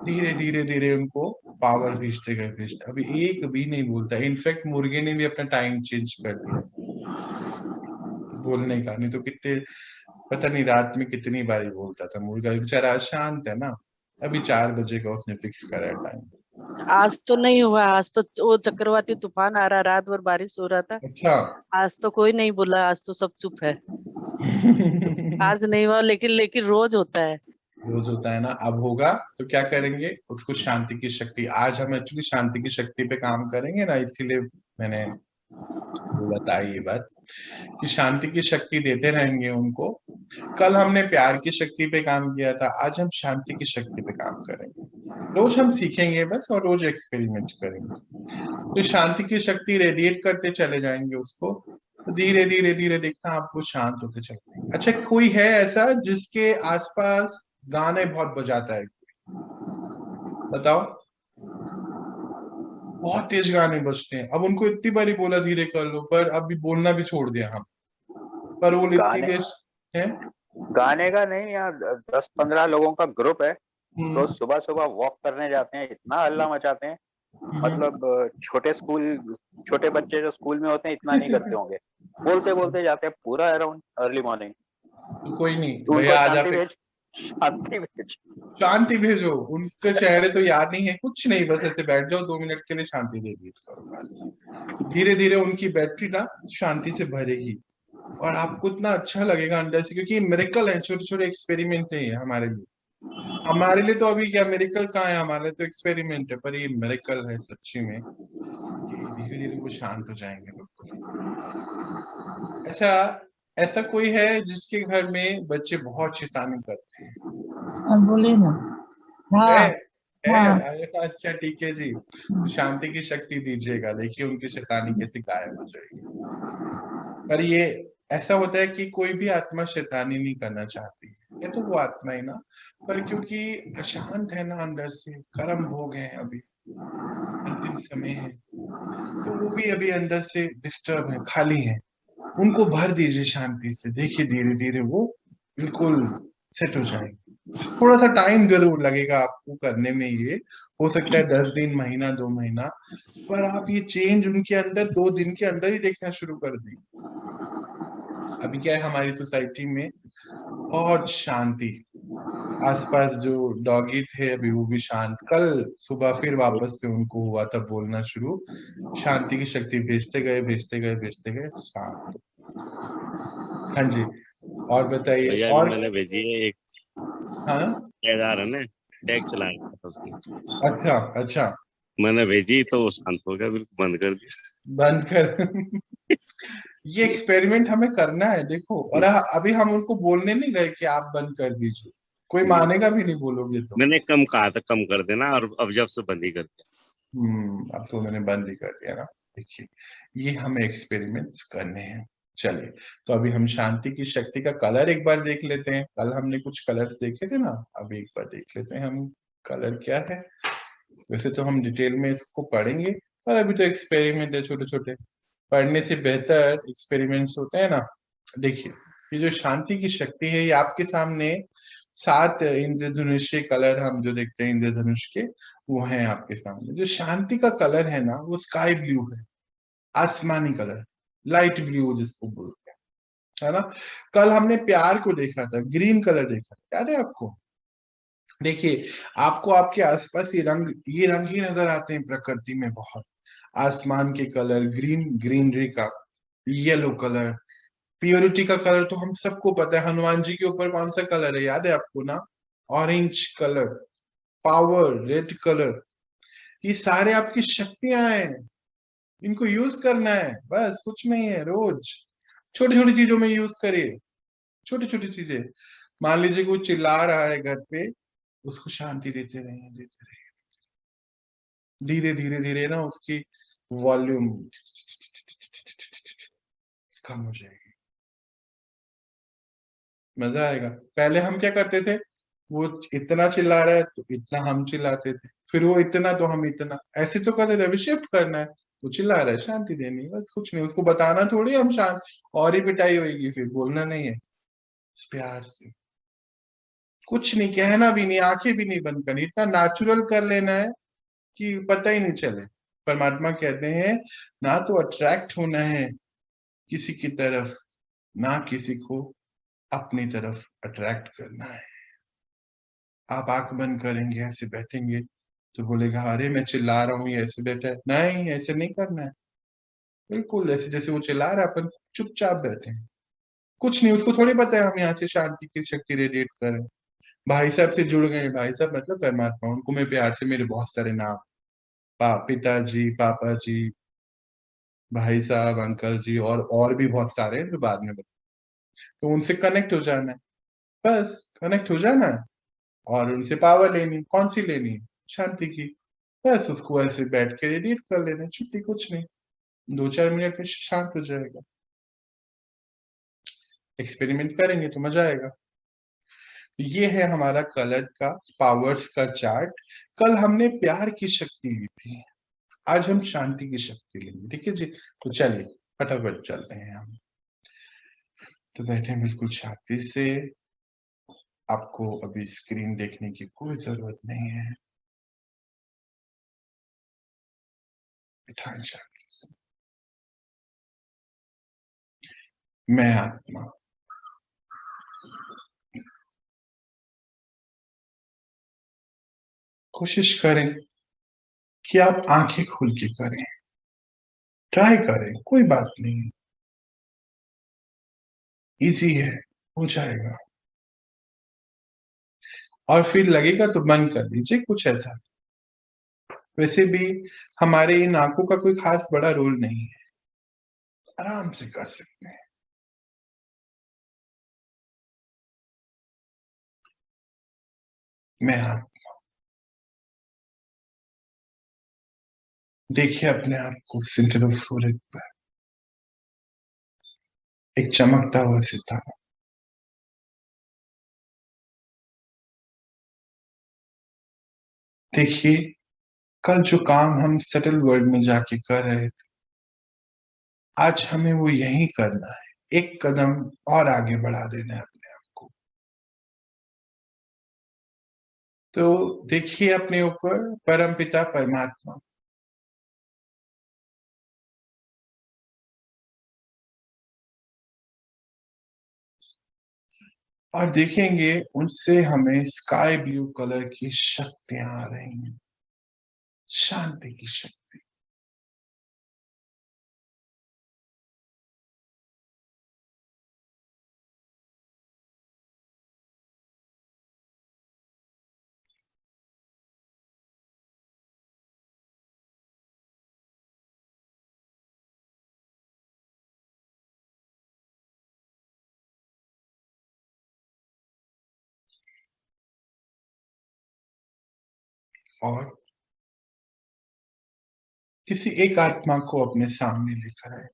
[SPEAKER 1] धीरे धीरे धीरे उनको पावर भेजते गए भेजते। अभी एक भी नहीं बोलता। इनफैक्ट मुर्गे ने भी अपना टाइम चेंज कर दिया बोलने का। नहीं तो कितने, पता नहीं रात में कितनी बारी बोलता था मुर्गा, बेचारा आज शांत है ना। अभी 4 बजे का उसने फिक्स करा है टाइम।
[SPEAKER 5] आज तो नहीं हुआ। आज तो वो चक्रवाती तूफान आ रहा, रात भर बारिश हो रहा था।
[SPEAKER 1] अच्छा।
[SPEAKER 5] आज तो कोई नहीं बोला, आज तो सब चुप है। आज नहीं हुआ, लेकिन रोज होता है।
[SPEAKER 1] रोज होता है ना, अब होगा तो क्या करेंगे, उसको शांति की शक्ति, आज हम एक्चुअली शांति की शक्ति पे काम करेंगे ना, इसीलिए मैंने वो बताई ये बात कि शांति की शक्ति देते रहेंगे उनको। कल हमने प्यार की शक्ति पे काम किया था, आज हम शांति की शक्ति पे काम करेंगे। रोज हम सीखेंगे बस, और रोज एक्सपेरिमेंट करेंगे। तो शांति की शक्ति रेडिएट करते चले जाएंगे उसको, तो धीरे धीरे धीरे देखना आपको शांत होते चले जाएंगे। अच्छा, कोई है ऐसा जिसके आसपास गाने बहुत बजाता है? बताओ। बहुत तेज गाने बजते हैं। अब उनको इतनी बारी बोला धीरे कर लो, पर अभी बोलना भी छोड़ दिया हम, पर वो इतनी
[SPEAKER 2] गाने
[SPEAKER 1] तेज है।
[SPEAKER 2] गाने का नहीं, यार 10-15 लोगों का ग्रुप है।
[SPEAKER 1] हम्म,
[SPEAKER 2] रोज सुबह सुबह वॉक करने जाते हैं, इतना हल्ला मचाते हैं। मतलब छोटे बच्चे जो स्कूल में होते हैं इतना नहीं करते होंगे। बोलते बोलते जाते हैं पूरा अराउंड अर्ली मॉर्निंग।
[SPEAKER 1] तो कोई नहीं
[SPEAKER 2] तो
[SPEAKER 1] भैया,
[SPEAKER 2] उनको
[SPEAKER 1] आज
[SPEAKER 2] शांति
[SPEAKER 1] आप
[SPEAKER 2] भेज, शांति भेज।
[SPEAKER 1] शांति भेजो। उनके चेहरे तो याद नहीं है, कुछ नहीं, बस ऐसे बैठ जाओ 2 मिनट के लिए, शांति दे दी करो बस। धीरे धीरे उनकी बैटरी ना शांति से भरेगी और आपको इतना अच्छा लगेगा अंदर से, क्योंकि मिरेकल है, छोटे छोटे एक्सपेरिमेंट है ये हमारे लिए। हमारे लिए तो अभी क्या मिरेकल कहाँ है, हमारे लिए तो एक्सपेरिमेंट है, पर ये मिरेकल है सच्ची में कि धीरे धीरे वो शांत हो जाएंगे बिल्कुल। ऐसा ऐसा कोई है जिसके घर में बच्चे बहुत शैतानी करते हैं?
[SPEAKER 6] बोले ना। हाँ
[SPEAKER 1] है?
[SPEAKER 6] हाँ।
[SPEAKER 1] अरे अच्छा ठीक है जी, तो शांति की शक्ति दीजिएगा, देखिए उनकी शैतानी कैसे गायब हो जाएगी। पर ये ऐसा होता है कि कोई भी आत्मा शैतानी नहीं करना चाहती है, ये तो वो आत्मा है ना, पर क्योंकि अशांत है ना अंदर से, कर्म भोग है, अभी अंतिम समय है, तो वो भी अभी अंदर से डिस्टर्ब है, खाली है। उनको भर दीजिए शांति से, देखिए धीरे धीरे वो बिल्कुल सेट हो जाएंगे। थोड़ा सा टाइम जरूर लगेगा आपको करने में, ये हो सकता है 10 दिन, महीना, 2 महीना, पर आप ये चेंज उनके अंदर 2 दिन के अंदर ही देखना शुरू कर देंगे। अभी क्या है, हमारी सोसाइटी में बहुत शांति, आसपास जो डॉगी थे अभी वो भी शांत, कल सुबह फिर वापस से उनको हुआ था बोलना शुरू, शांति की शक्ति भेजते गए भेजते गए भेजते गए, शांत। हाँ जी, और बताइए।
[SPEAKER 4] भैया अभी
[SPEAKER 1] और
[SPEAKER 4] मैंने भेजी है एक
[SPEAKER 1] हाँ,
[SPEAKER 4] ठेकेदार है ना, टैग चलाया था उसने,
[SPEAKER 1] अच्छा अच्छा,
[SPEAKER 4] मैंने भेजी तो वो शांत हो गया, बिल्कुल बंद कर
[SPEAKER 1] बंद कर ये एक्सपेरिमेंट हमें करना है, देखो। और
[SPEAKER 4] दिया।
[SPEAKER 1] अभी हम उनको बोलने नहीं गए कि आप बंद कर दीजिए, कोई मानेगा भी नहीं बोलोगे तो।
[SPEAKER 4] मैंने कम कहा था, कम कर देना, और अब जब से बंद ही कर दिया।
[SPEAKER 1] अब तो उन्होंने बंद ही कर दिया ना। देखिए, ये हमें एक्सपेरिमेंट्स करने हैं। चलिए, तो अभी हम शांति की शक्ति का कलर एक बार देख लेते हैं। कल हमने कुछ कलर्स देखे थे ना, अभी एक बार देख लेते हैं हम कलर क्या है। वैसे तो हम डिटेल में इसको पढ़ेंगे, पर अभी तो एक्सपेरिमेंट है छोटे छोटे, पढ़ने से बेहतर एक्सपेरिमेंट्स होते हैं ना। देखिए, ये जो शांति की शक्ति है, ये आपके सामने 7 इंद्रधनुषीय कलर हम जो देखते हैं इंद्रधनुष के, वो है आपके सामने। जो शांति का कलर है ना, वो स्काई ब्लू है, आसमानी कलर, लाइट ब्लू जिसको बोलते हैं, है ना। कल हमने प्यार को देखा था, ग्रीन कलर देखा था, याद है आपको। देखिए, आपको आपके आसपास ये रंग ही नजर आते हैं प्रकृति में बहुत। आसमान के कलर, ग्रीनरी का, येलो कलर, प्योरिटी का कलर तो हम सबको पता है। हनुमान जी के ऊपर कौन सा कलर है, याद है आपको ना, orange colour, power, red colour. ये सारे आपकी शक्तियां हैं, इनको यूज करना है, बस कुछ नहीं है। रोज छोटी छोटी चीजों में यूज करिए, छोटी छोटी चीजें। मान लीजिए कोई चिल्ला रहा है घर पे, उसको शांति देते रहिए, धीरे धीरे धीरे ना उसकी वॉल्यूम कम हो जाएगी, मजा आएगा। पहले हम क्या करते थे, वो इतना चिल्ला रहा है तो इतना हम चिल्लाते थे, फिर वो इतना तो हम इतना, ऐसे तो करते थे। अभी शिफ्ट करना है, वो चिल्ला रहा है, शांति देनी है, बस कुछ नहीं। उसको बताना थोड़ी हम शांत, और ही पिटाई होगी, फिर बोलना नहीं है, प्यार से। कुछ नहीं कहना भी नहीं, आंखें भी नहीं बंद करनी, इतना नेचुरल कर लेना है कि पता ही नहीं चले। परमात्मा कहते हैं, ना तो अट्रैक्ट होना है किसी की तरफ, ना किसी को अपनी तरफ अट्रैक्ट करना है। आप आंख बंद करेंगे, ऐसे बैठेंगे, तो बोलेगा अरे मैं चिल्ला रहा हूँ, ये ऐसे बैठा है। नहीं, ऐसे नहीं करना है, बिल्कुल ऐसे जैसे वो चिल्ला रहा है, अपन चुपचाप बैठे हैं। कुछ नहीं, उसको थोड़ी पता है हम यहाँ से शांति की शक्ति रेडिएट करें। भाई साहब से जुड़ गए, भाई साहब मतलब परमात्मा, उनको मैं प्यार से मेरे बहुत सारे नाम, पिताजी, पापा जी, भाई साहब, अंकल जी, और भी बहुत सारे हैं जो बाद में बता, तो उनसे कनेक्ट हो जाना है, बस कनेक्ट हो जाना है। और उनसे पावर लेनी, कौन सी लेनी है, शांति की। बस उसको ऐसे बैठ के रेडिएट कर लेना है, छुट्टी, कुछ नहीं, 2-4 मिनट में शांत हो जाएगा। एक्सपेरिमेंट करेंगे तो मजा आएगा। तो ये है हमारा कलर का पावर्स का चार्ट। कल हमने प्यार की शक्ति ली थी, आज हम शांति की शक्ति लेंगे, ठीक है जी। तो चलिए फटाफट चलते हैं हम। तो बैठे बिल्कुल शांति से, आपको अभी स्क्रीन देखने की कोई जरूरत नहीं है, बिठाएं शांति से। मैं आत्मा, कोशिश करें कि आप आंखें खुल के करें, ट्राई करें, कोई बात नहीं, इजी है, हो जाएगा। और फिर लगेगा तो बंद कर दीजिए, कुछ ऐसा। वैसे भी हमारे इन आंखों का कोई खास बड़ा रोल नहीं है, आराम से कर सकते हैं। मैं आप देखिए अपने आप को सेंटर ऑफ फॉरहेड पर, एक चमकता हुआ सितारा। देखिए, कल जो काम हम सटल वर्ल्ड में जाके कर रहे थे, आज हमें वो यही करना है, एक कदम और आगे बढ़ा देना है अपने आप को। तो देखिए अपने ऊपर परमपिता परमात्मा और देखेंगे उनसे हमें स्काई ब्लू कलर की शक्तियां आ रही हैं, शांति की शक्ति। और किसी एक आत्मा को अपने सामने लेकर आए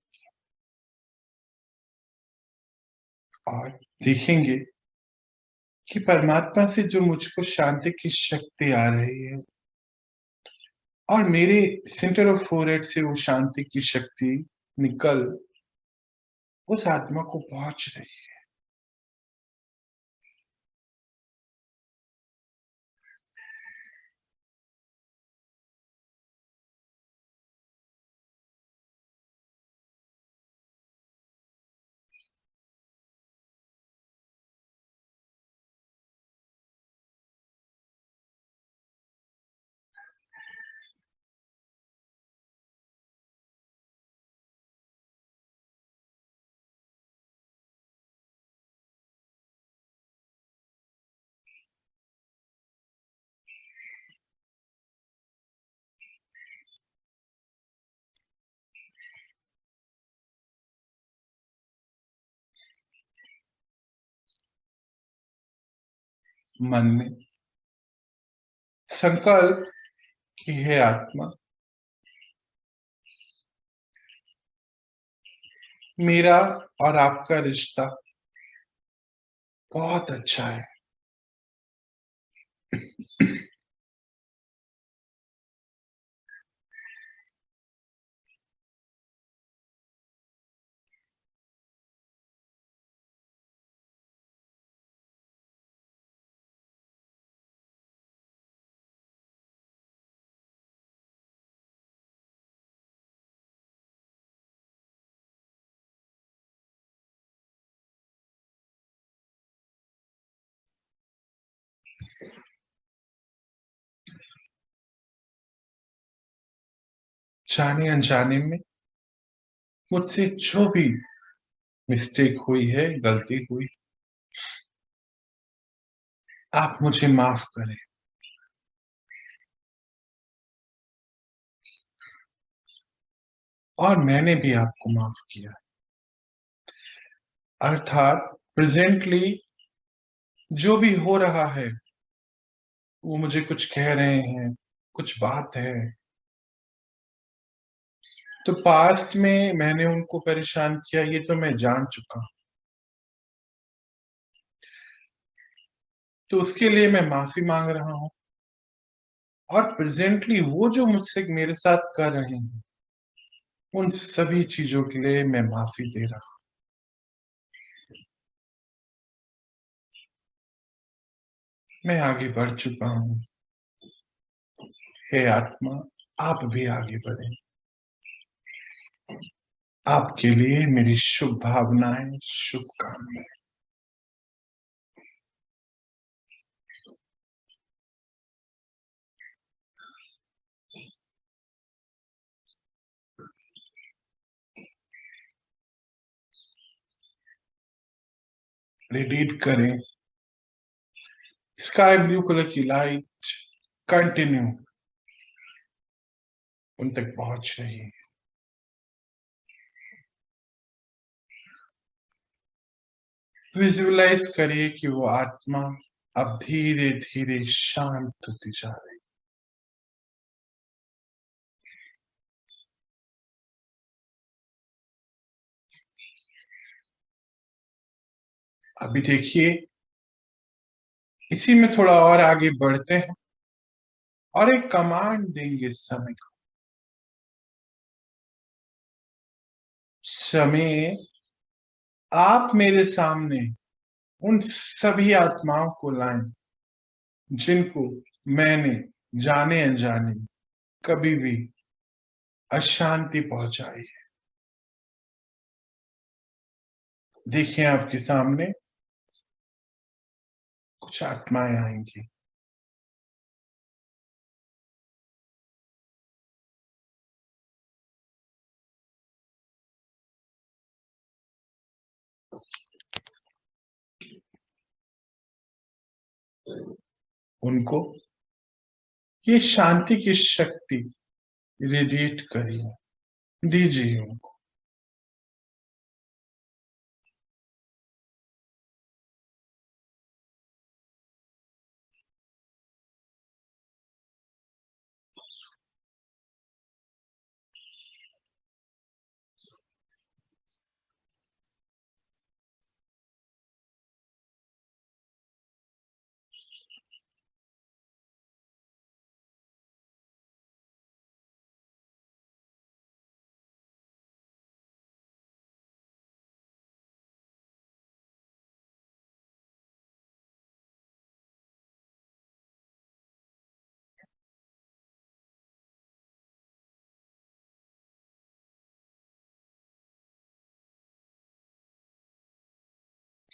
[SPEAKER 1] और देखेंगे कि परमात्मा से जो मुझको शांति की शक्ति आ रही है और मेरे सेंटर ऑफ फोरहेड से वो शांति की शक्ति निकल उस आत्मा को पहुंच रही है। मन में संकल्प की है आत्मा मेरा और आपका रिश्ता बहुत अच्छा है। जाने अनजाने में मुझसे जो भी मिस्टेक हुई है, गलती हुई, आप मुझे माफ करें। और मैंने भी आपको माफ किया। अर्थात प्रेजेंटली जो भी हो रहा है वो मुझे कुछ कह रहे हैं, कुछ बात है, तो पास्ट में मैंने उनको परेशान किया ये तो मैं जान चुका, तो उसके लिए मैं माफी मांग रहा हूं। और प्रेजेंटली वो जो मुझसे मेरे साथ कर रहे हैं उन सभी चीजों के लिए मैं माफी दे रहा हूं। मैं आगे बढ़ चुका हूं। हे आत्मा, आप भी आगे बढ़ें। आपके लिए मेरी शुभ भावनाएं, शुभकामनाएं। रेडिएट करें। स्काई ब्लू कलर की लाइट कंटिन्यू उन तक पहुंच रही है। विजुअलाइज करिए कि वो आत्मा अब धीरे धीरे शांत होती जा रही है। अभी देखिए इसी में थोड़ा और आगे बढ़ते हैं और एक कमांड देंगे समय को। समय, आप मेरे सामने उन सभी आत्माओं को लाएं जिनको मैंने जाने अनजाने कभी भी अशांति पहुंचाई है। देखिए आपके सामने कुछ आत्माएं आएंगी। उनको ये शांति की शक्ति रेडिएट करिए, दीजिए उनको।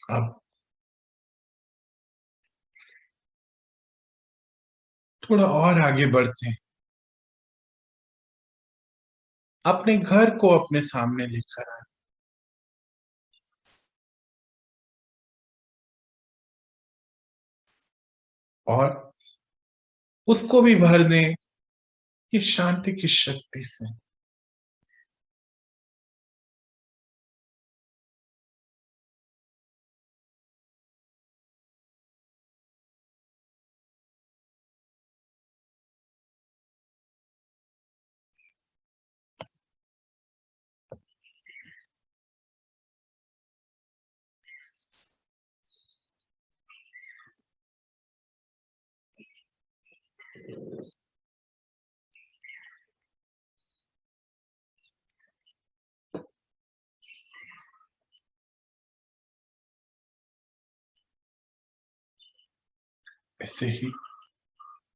[SPEAKER 1] अब थोड़ा और आगे बढ़ते हैं। अपने घर को अपने सामने लेकर आए और उसको भी भर दें ये शांति की शक्ति से। ऐसे ही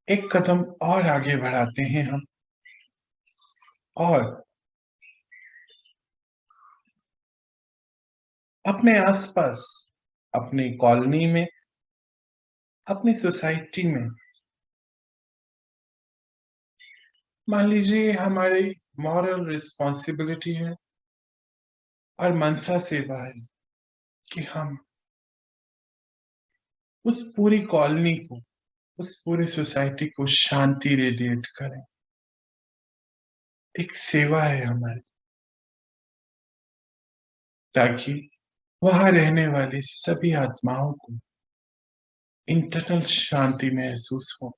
[SPEAKER 1] एक कदम और आगे बढ़ाते हैं हम और अपने आसपास, अपनी कॉलोनी में, अपनी सोसाइटी में, मान लीजिए हमारी मॉरल रिस्पॉन्सिबिलिटी है और मनसा सेवा है कि हम उस पूरी कॉलोनी को, उस पूरी सोसाइटी को शांति रेडिएट करें। एक सेवा है हमारी, ताकि वहां रहने वाली सभी आत्माओं को इंटरनल शांति महसूस हो,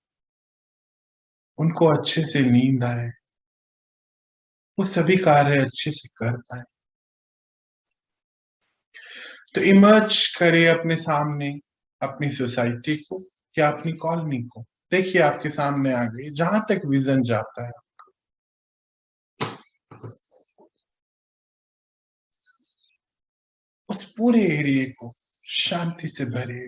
[SPEAKER 1] उनको अच्छे से नींद आए, वो सभी कार्य अच्छे से कर पाए। तो इमर्ज करे अपने सामने अपनी सोसाइटी को या अपनी कॉलोनी को। देखिए आपके सामने आ गई, जहां तक विजन जाता है उस पूरे एरिया को शांति से भरे।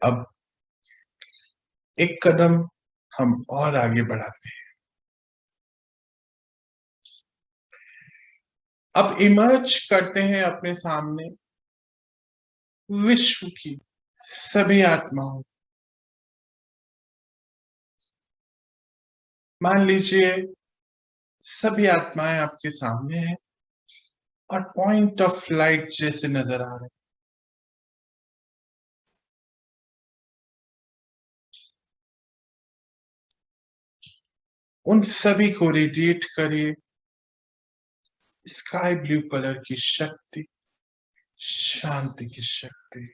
[SPEAKER 1] अब एक कदम हम और आगे बढ़ाते हैं। अब इमर्ज करते हैं अपने सामने विश्व की सभी आत्माओं। मान लीजिए सभी आत्माएं आपके सामने हैं और पॉइंट ऑफ लाइट जैसे नजर आ रहे हैं। उन सभी को रेडिएट करिए स्काई ब्लू कलर की शक्ति, शांति की शक्ति।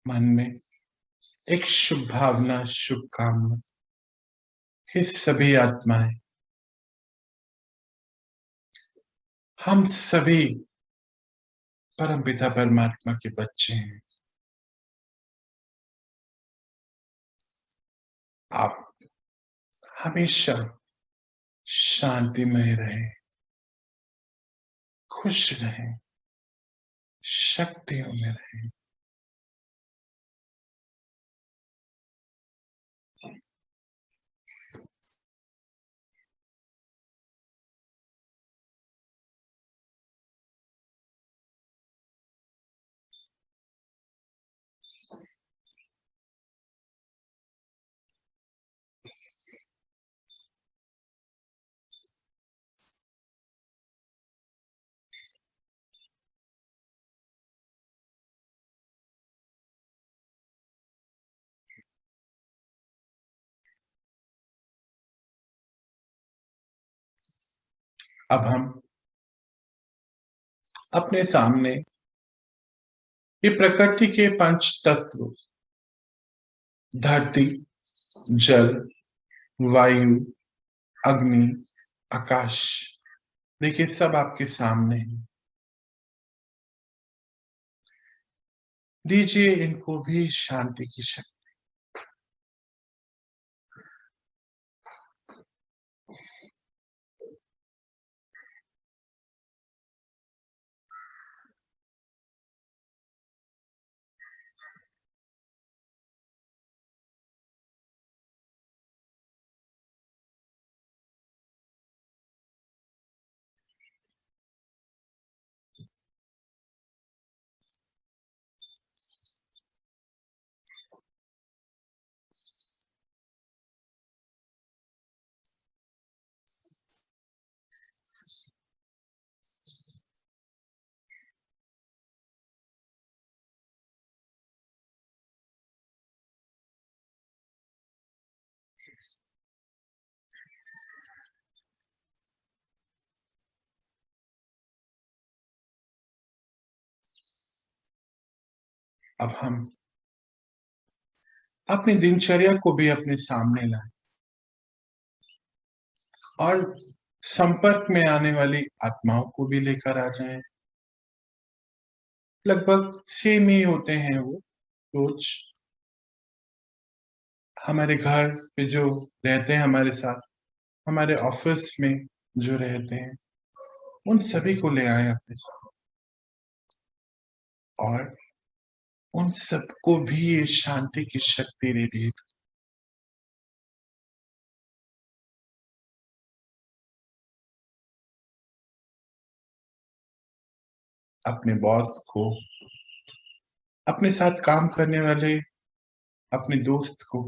[SPEAKER 1] मन में एक शुभ भावना, शुभकामना। हे सभी आत्माएं, हम सभी परमपिता परमात्मा के बच्चे हैं। आप हमेशा शांतिमय रहें, खुश रहें, शक्तियों में रहें। अब हम अपने सामने ये प्रकृति के पंच तत्व, धरती, जल, वायु, अग्नि, आकाश, देखिए सब आपके सामने है। दीजिए इनको भी शांति की शक्ति। अब हम अपनी दिनचर्या को भी अपने सामने लाएं और संपर्क में आने वाली आत्माओं को भी लेकर आ जाएं। लगभग सेम ही होते हैं वो रोज। हमारे घर पे जो रहते हैं हमारे साथ, हमारे ऑफिस में जो रहते हैं, उन सभी को ले आए अपने साथ और उन सबको भी ये शांति की शक्ति रेडिएट। अपने बॉस को, अपने साथ काम करने वाले अपने दोस्त को,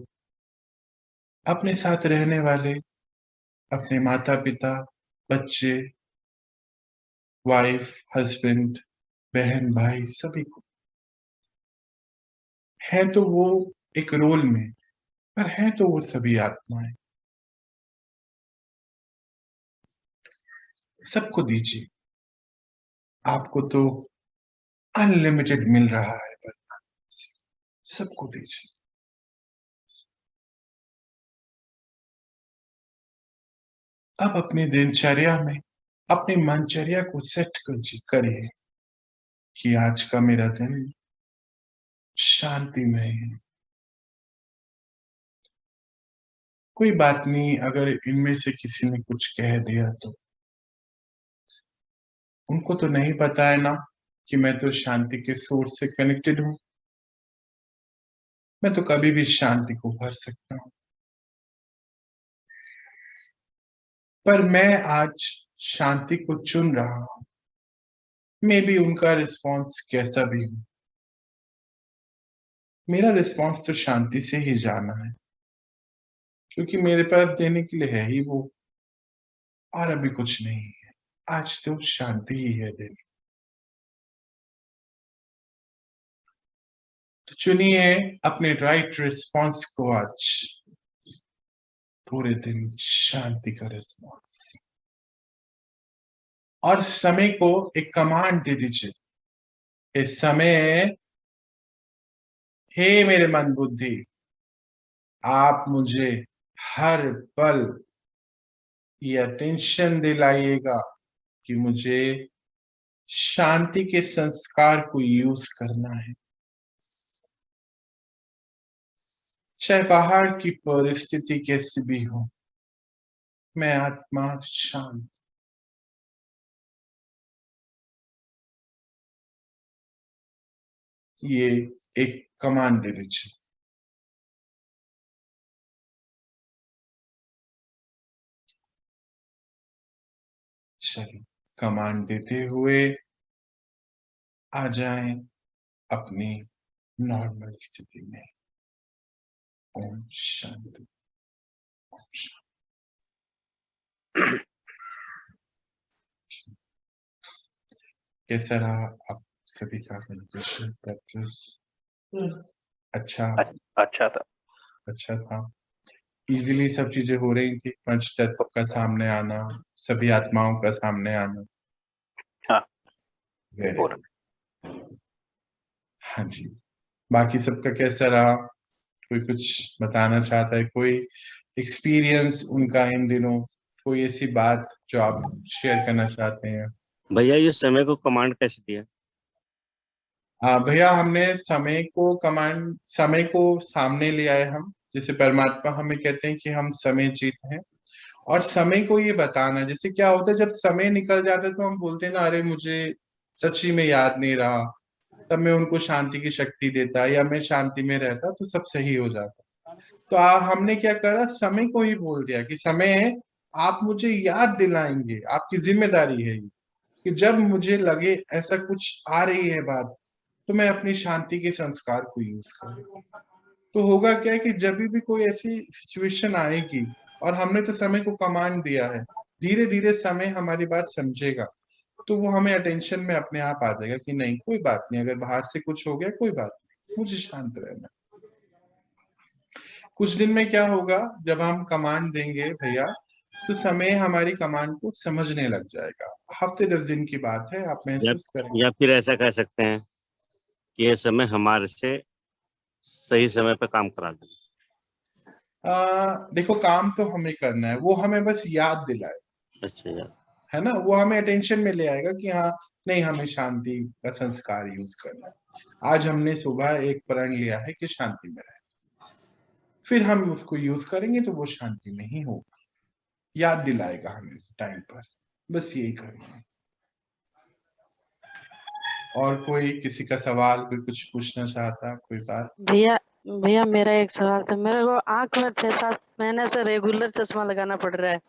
[SPEAKER 1] अपने साथ रहने वाले अपने माता पिता, बच्चे, वाइफ, हस्बैंड, बहन, भाई, सभी को। है तो वो एक रोल में, पर है तो वो सभी आत्माएं। सबको दीजिए। आपको तो अनलिमिटेड मिल रहा है, पर सबको दीजिए। अब अपनी दिनचर्या में अपनी मनचर्या को सेट करिए कि आज का मेरा दिन शांतिमय है। कोई बात नहीं अगर इनमें से किसी ने कुछ कह दिया तो। उनको तो नहीं पता है ना कि मैं तो शांति के सोर्स से कनेक्टेड हूं, मैं तो कभी भी शांति को भर सकता हूं। पर मैं आज शांति को चुन रहा हूं, मे बी उनका रिस्पॉन्स कैसा भी हो, मेरा रिस्पॉन्स तो शांति से ही जाना है, क्योंकि मेरे पास देने के लिए है ही वो, और अभी कुछ नहीं है। आज तो शांति ही है देने। तो चुनिए अपने राइट रिस्पॉन्स को आज, पूरे दिन शांति का रिस्पॉन्स, और समय को एक कमांड दे दीजिए, इस समय हे मेरे मन बुद्धि, आप मुझे हर पल ये अटेंशन दिलाइएगा कि मुझे शांति के संस्कार को यूज करना है। चाहे बाहर की परिस्थिति कैसी भी हो, मैं आत्मा शांत। ये एक कमांड दे दीजिए। चलिए, कमांड देते हुए आ जाएं अपनी नॉर्मल स्थिति में। ओम शांति। ओम शांति। कैसा रहा आप सभी का मेडिटेशन प्रैक्टिस? अच्छा
[SPEAKER 2] था।
[SPEAKER 1] अच्छा था। इजीली सब चीजें हो रही थी, पंच तत्व का सामने आना, सभी आत्माओं का सामने आना।
[SPEAKER 2] हाँ।
[SPEAKER 1] Very good. हाँ जी, बाकी सबका कैसा रहा? कोई कुछ बताना चाहता है? कोई एक्सपीरियंस उनका इन दिनों, कोई ऐसी बात जो आप शेयर करना चाहते हैं?
[SPEAKER 4] भैया ये समय को कमांड कैसे दिया?
[SPEAKER 1] भैया हमने समय को सामने ले आए हम, जैसे परमात्मा हमें कहते हैं कि हम समय जीत हैं, और समय को ये बताना, जैसे क्या होता है जब समय निकल जाता है तो हम बोलते हैं ना, अरे मुझे सच्ची में याद नहीं रहा, तब मैं उनको शांति की शक्ति देता या मैं शांति में रहता तो सब सही हो जाता। तो हमने क्या करा, समय को ही बोल दिया कि समय आप मुझे याद दिलाएंगे, आपकी जिम्मेदारी है ये, कि जब मुझे लगे ऐसा कुछ आ रही है बात, तो मैं अपनी शांति के संस्कार को यूज करूँ। तो होगा क्या है कि जब भी कोई ऐसी सिचुएशन आएगी, और हमने तो समय को कमांड दिया है, धीरे धीरे समय हमारी बात समझेगा, तो वो हमें अटेंशन में अपने आप आ जाएगा कि नहीं कोई बात नहीं, अगर बाहर से कुछ हो गया कोई बात नहीं, मुझे शांत रहना। कुछ दिन में क्या होगा, जब हम कमांड देंगे भैया, तो समय हमारी कमांड को समझने लग जाएगा। हफ्ते 10 दिन की बात है, आप महसूस करेंगे।
[SPEAKER 4] या फिर ऐसा कह सकते हैं कि ये समय हमारे से सही समय पे काम करा दे।
[SPEAKER 1] देखो, काम तो हमें करना है, वो हमें बस याद दिलाए।
[SPEAKER 4] अच्छा यार,
[SPEAKER 1] है ना, वो हमें अटेंशन में ले आएगा कि हाँ नहीं, हमें शांति का संस्कार यूज करना है। आज हमने सुबह एक प्रण लिया है कि शांति में रहे, फिर हम उसको यूज करेंगे तो वो शांति में ही होगा, याद दिलाएगा हमें टाइम पर। बस यही करना है। और कोई किसी का सवाल, कोई कुछ पूछना चाहता, कोई बात?
[SPEAKER 5] भैया मेरा एक सवाल था। मेरे को आंख में 6-7 महीने से रेगुलर चश्मा लगाना पड़ रहा है।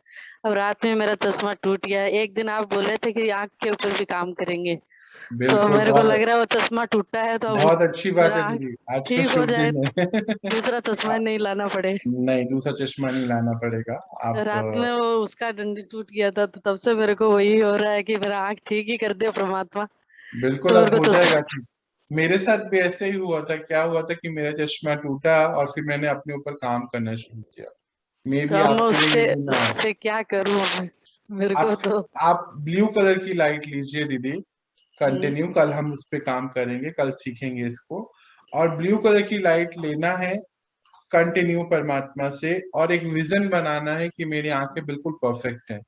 [SPEAKER 5] अब रात में मेरा चश्मा टूट गया। एक दिन आप बोले थे कि आंख के ऊपर भी काम करेंगे, तो
[SPEAKER 1] बिल्कुल,
[SPEAKER 5] मेरे को लग रहा है वो चश्मा टूटा है, तो अब
[SPEAKER 1] बहुत अच्छी बात
[SPEAKER 5] मेरा
[SPEAKER 1] है
[SPEAKER 5] आंख
[SPEAKER 1] दीदी, आज तो
[SPEAKER 5] ठीक हो
[SPEAKER 1] शुभ
[SPEAKER 5] जाए,
[SPEAKER 1] दिन है।
[SPEAKER 5] दूसरा चश्मा नहीं लाना पड़े।
[SPEAKER 1] नहीं, दूसरा चश्मा नहीं लाना पड़ेगा। आप
[SPEAKER 5] रात में वो उसका डंडी टूट गया था, तो तब से मेरे को वही हो रहा है कि मेरा आंख ठीक ही कर दे परमात्मा।
[SPEAKER 1] बिल्कुल
[SPEAKER 5] तो
[SPEAKER 1] अब
[SPEAKER 5] मेरे
[SPEAKER 1] हो
[SPEAKER 5] को
[SPEAKER 1] जाएगा ठीक। मेरे साथ भी ऐसे ही हुआ था। क्या हुआ था कि मेरा चश्मा टूटा और फिर मैंने अपने ऊपर काम करना शुरू किया। मे
[SPEAKER 5] तो
[SPEAKER 1] भी
[SPEAKER 5] अब मैं
[SPEAKER 1] आपको ये
[SPEAKER 5] उस पे क्या करूं मैं? मेरे को तो
[SPEAKER 1] आप ब्लू कलर की लाइट लीजिए दीदी, कंटिन्यू। कल हम उस पे काम करेंगे, कल सीखेंगे इसको। और ब्लू कलर की लाइट लेना है कंटिन्यू परमात्मा से, और एक विजन बनाना है कि मेरी आंखें बिल्कुल परफेक्ट हैं।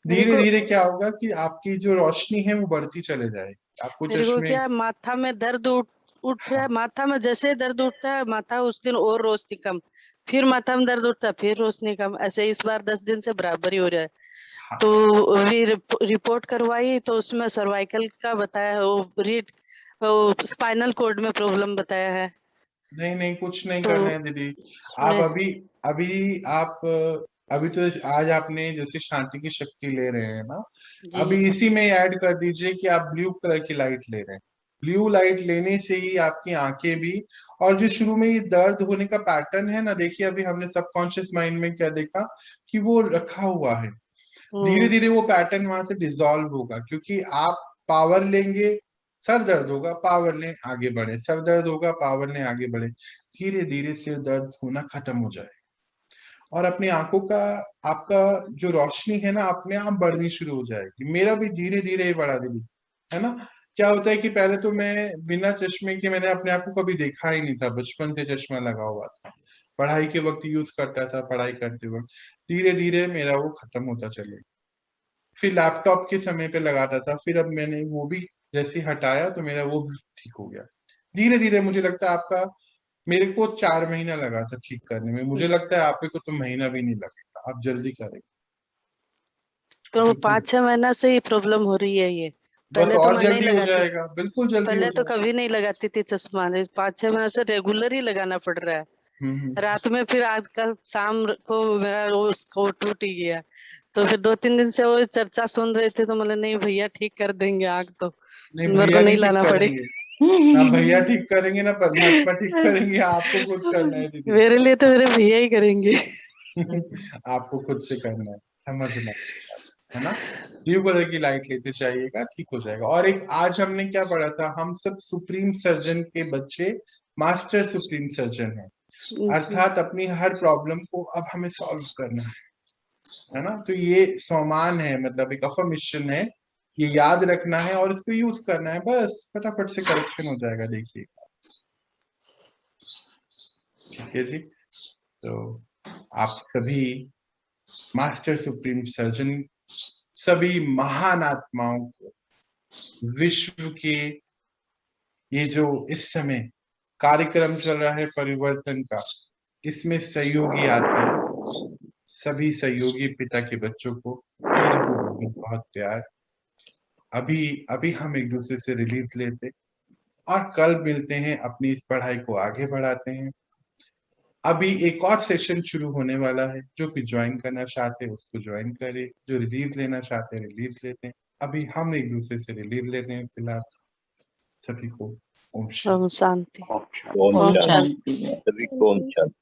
[SPEAKER 5] मेरे
[SPEAKER 1] धीरे
[SPEAKER 5] को
[SPEAKER 1] धीरे क्या होगा कि आपकी जो रोशनी है वो बढ़ती चले जाएगी। आपको
[SPEAKER 5] मेरे को
[SPEAKER 1] चश्मे
[SPEAKER 5] क्या माथा में दर्द उठ रहा है। माथा में जैसे ही दर्द उठता है, माथा उस दिन और रोशनी कम, फिर माथा में दर्द उठता है, फिर रोशनी कम, ऐसे इस बार 10 दिन से बराबर ही हो रहा है।
[SPEAKER 1] हाँ।
[SPEAKER 5] तो भी रिपोर्ट करवाई तो उसमें सर्वाइकल का बताया है, वो स्पाइनल कॉर्ड में प्रॉब्लम बताया है।
[SPEAKER 1] नहीं नहीं, कुछ नहीं
[SPEAKER 5] तो
[SPEAKER 1] करना है दीदी। आप
[SPEAKER 5] नहीं।
[SPEAKER 1] अभी आप अभी तो आज आपने जैसे शांति की शक्ति ले रहे हैं ना,
[SPEAKER 5] जी
[SPEAKER 1] अभी इसी में ऐड कर दीजिए कि आप ब्लू कलर की लाइट ले रहे हैं। ब्लू लाइट लेने से ही आपकी आंखें भी, और जो शुरू में ये दर्द होने का पैटर्न है ना, देखिए अभी हमने सबकॉन्शियस माइंड में क्या देखा कि वो रखा हुआ है। धीरे धीरे वो पैटर्न वहां से डिसॉल्व होगा, क्योंकि आप पावर लेंगे, सर दर्द होगा, पावर लें आगे बढ़े, सर दर्द होगा, पावर लें आगे बढ़े, धीरे धीरे सिर दर्द होना खत्म हो जाए और अपनी आंखों का, आपका जो रोशनी है ना, अपने आप बढ़नी शुरू हो जाएगी। मेरा भी धीरे धीरे ही बढ़ा दीदी, है ना। क्या होता है कि पहले तो मैं बिना चश्मे के मैंने अपने आप को कभी देखा ही नहीं था, बचपन से चश्मा लगा हुआ था, पढ़ाई के वक्त यूज करता था, पढ़ाई करते वक्त। धीरे धीरे मेरा वो खत्म होता चले, फिर लैपटॉप के समय पे लगाता था, फिर अब मैंने वो भी जैसे ही हटाया तो मेरा वो भी ठीक हो गया धीरे धीरे। मुझे लगता है आपका, मेरे को 4 महीना लगा था ठीक करने में, मुझे लगता है आपको तो महीना भी नहीं लगेगा, आप जल्दी करेंगे।
[SPEAKER 5] तो 5-6 महीना से ही प्रॉब्लम हो रही है ये।
[SPEAKER 1] बस
[SPEAKER 5] पहले तो
[SPEAKER 1] और
[SPEAKER 5] मैं नहीं
[SPEAKER 1] जल्दी हो
[SPEAKER 5] लगाती,
[SPEAKER 1] जाएगा, बिल्कुल जल्दी हो
[SPEAKER 5] पहले तो
[SPEAKER 1] जाएगा।
[SPEAKER 5] कभी नहीं लगाती थी चश्मा, 5-6 महीने से रेगुलर ही लगाना पड़ रहा है। रात में फिर आजकल शाम को मेरा वो टूट ही गया, तो फिर 2-3 दिन से वो चर्चा सुन रहे थे, तो बोले नहीं भैया ठीक कर देंगे आँख, तो
[SPEAKER 1] नहीं,
[SPEAKER 5] मेरे को
[SPEAKER 1] भैया
[SPEAKER 5] नहीं
[SPEAKER 1] नहीं ठीक
[SPEAKER 5] लाना पड़े।
[SPEAKER 1] करेंगे ना, भैया ठीक करेंगे ना परमात्मा ठीक करेंगे, आपको खुद करना है दीदी।
[SPEAKER 5] मेरे लिए तो मेरे भैया ही करेंगे।
[SPEAKER 1] आपको खुद से करना है, समझना है ना। ब्लू कलर की लाइट लेते चाहिएगा, ठीक हो जाएगा। और एक आज हमने क्या पढ़ा था, हम सब सुप्रीम सर्जन के बच्चे मास्टर सुप्रीम सर्जन हैं, अर्थात अपनी हर प्रॉब्लम को अब हमें सॉल्व करना है ना। तो ये सम्मान है, मतलब एक अफर्मेशन है, ये याद रखना है और इसको यूज करना है, बस फटाफट से करेक्शन हो जाएगा, देखिए। ठीक है जी। तो आप सभी मास्टर सुप्रीम सर्जन, सभी महान आत्माओं को, विश्व के ये जो इस समय कार्यक्रम चल रहा है परिवर्तन का, इसमें सहयोगी आते हैं, सभी सहयोगी पिता के बच्चों को मेरा भी बहुत प्यार। अभी अभी हम एक दूसरे से रिलीज लेते और कल मिलते हैं, अपनी इस पढ़ाई को आगे बढ़ाते हैं। अभी एक और सेशन शुरू होने वाला है, जो भी ज्वाइन करना चाहते हैं उसको ज्वाइन करे, जो रिलीज लेना चाहते हैं रिलीज लेते हैं। अभी हम एक दूसरे से रिलीज लेते हैं फिलहाल। सभी को ओम शांति।
[SPEAKER 5] ओम शांति।
[SPEAKER 2] ओम शांति।
[SPEAKER 3] ओम
[SPEAKER 6] ओम
[SPEAKER 3] शांति।
[SPEAKER 6] शांति।
[SPEAKER 7] सभी को ओम शांति।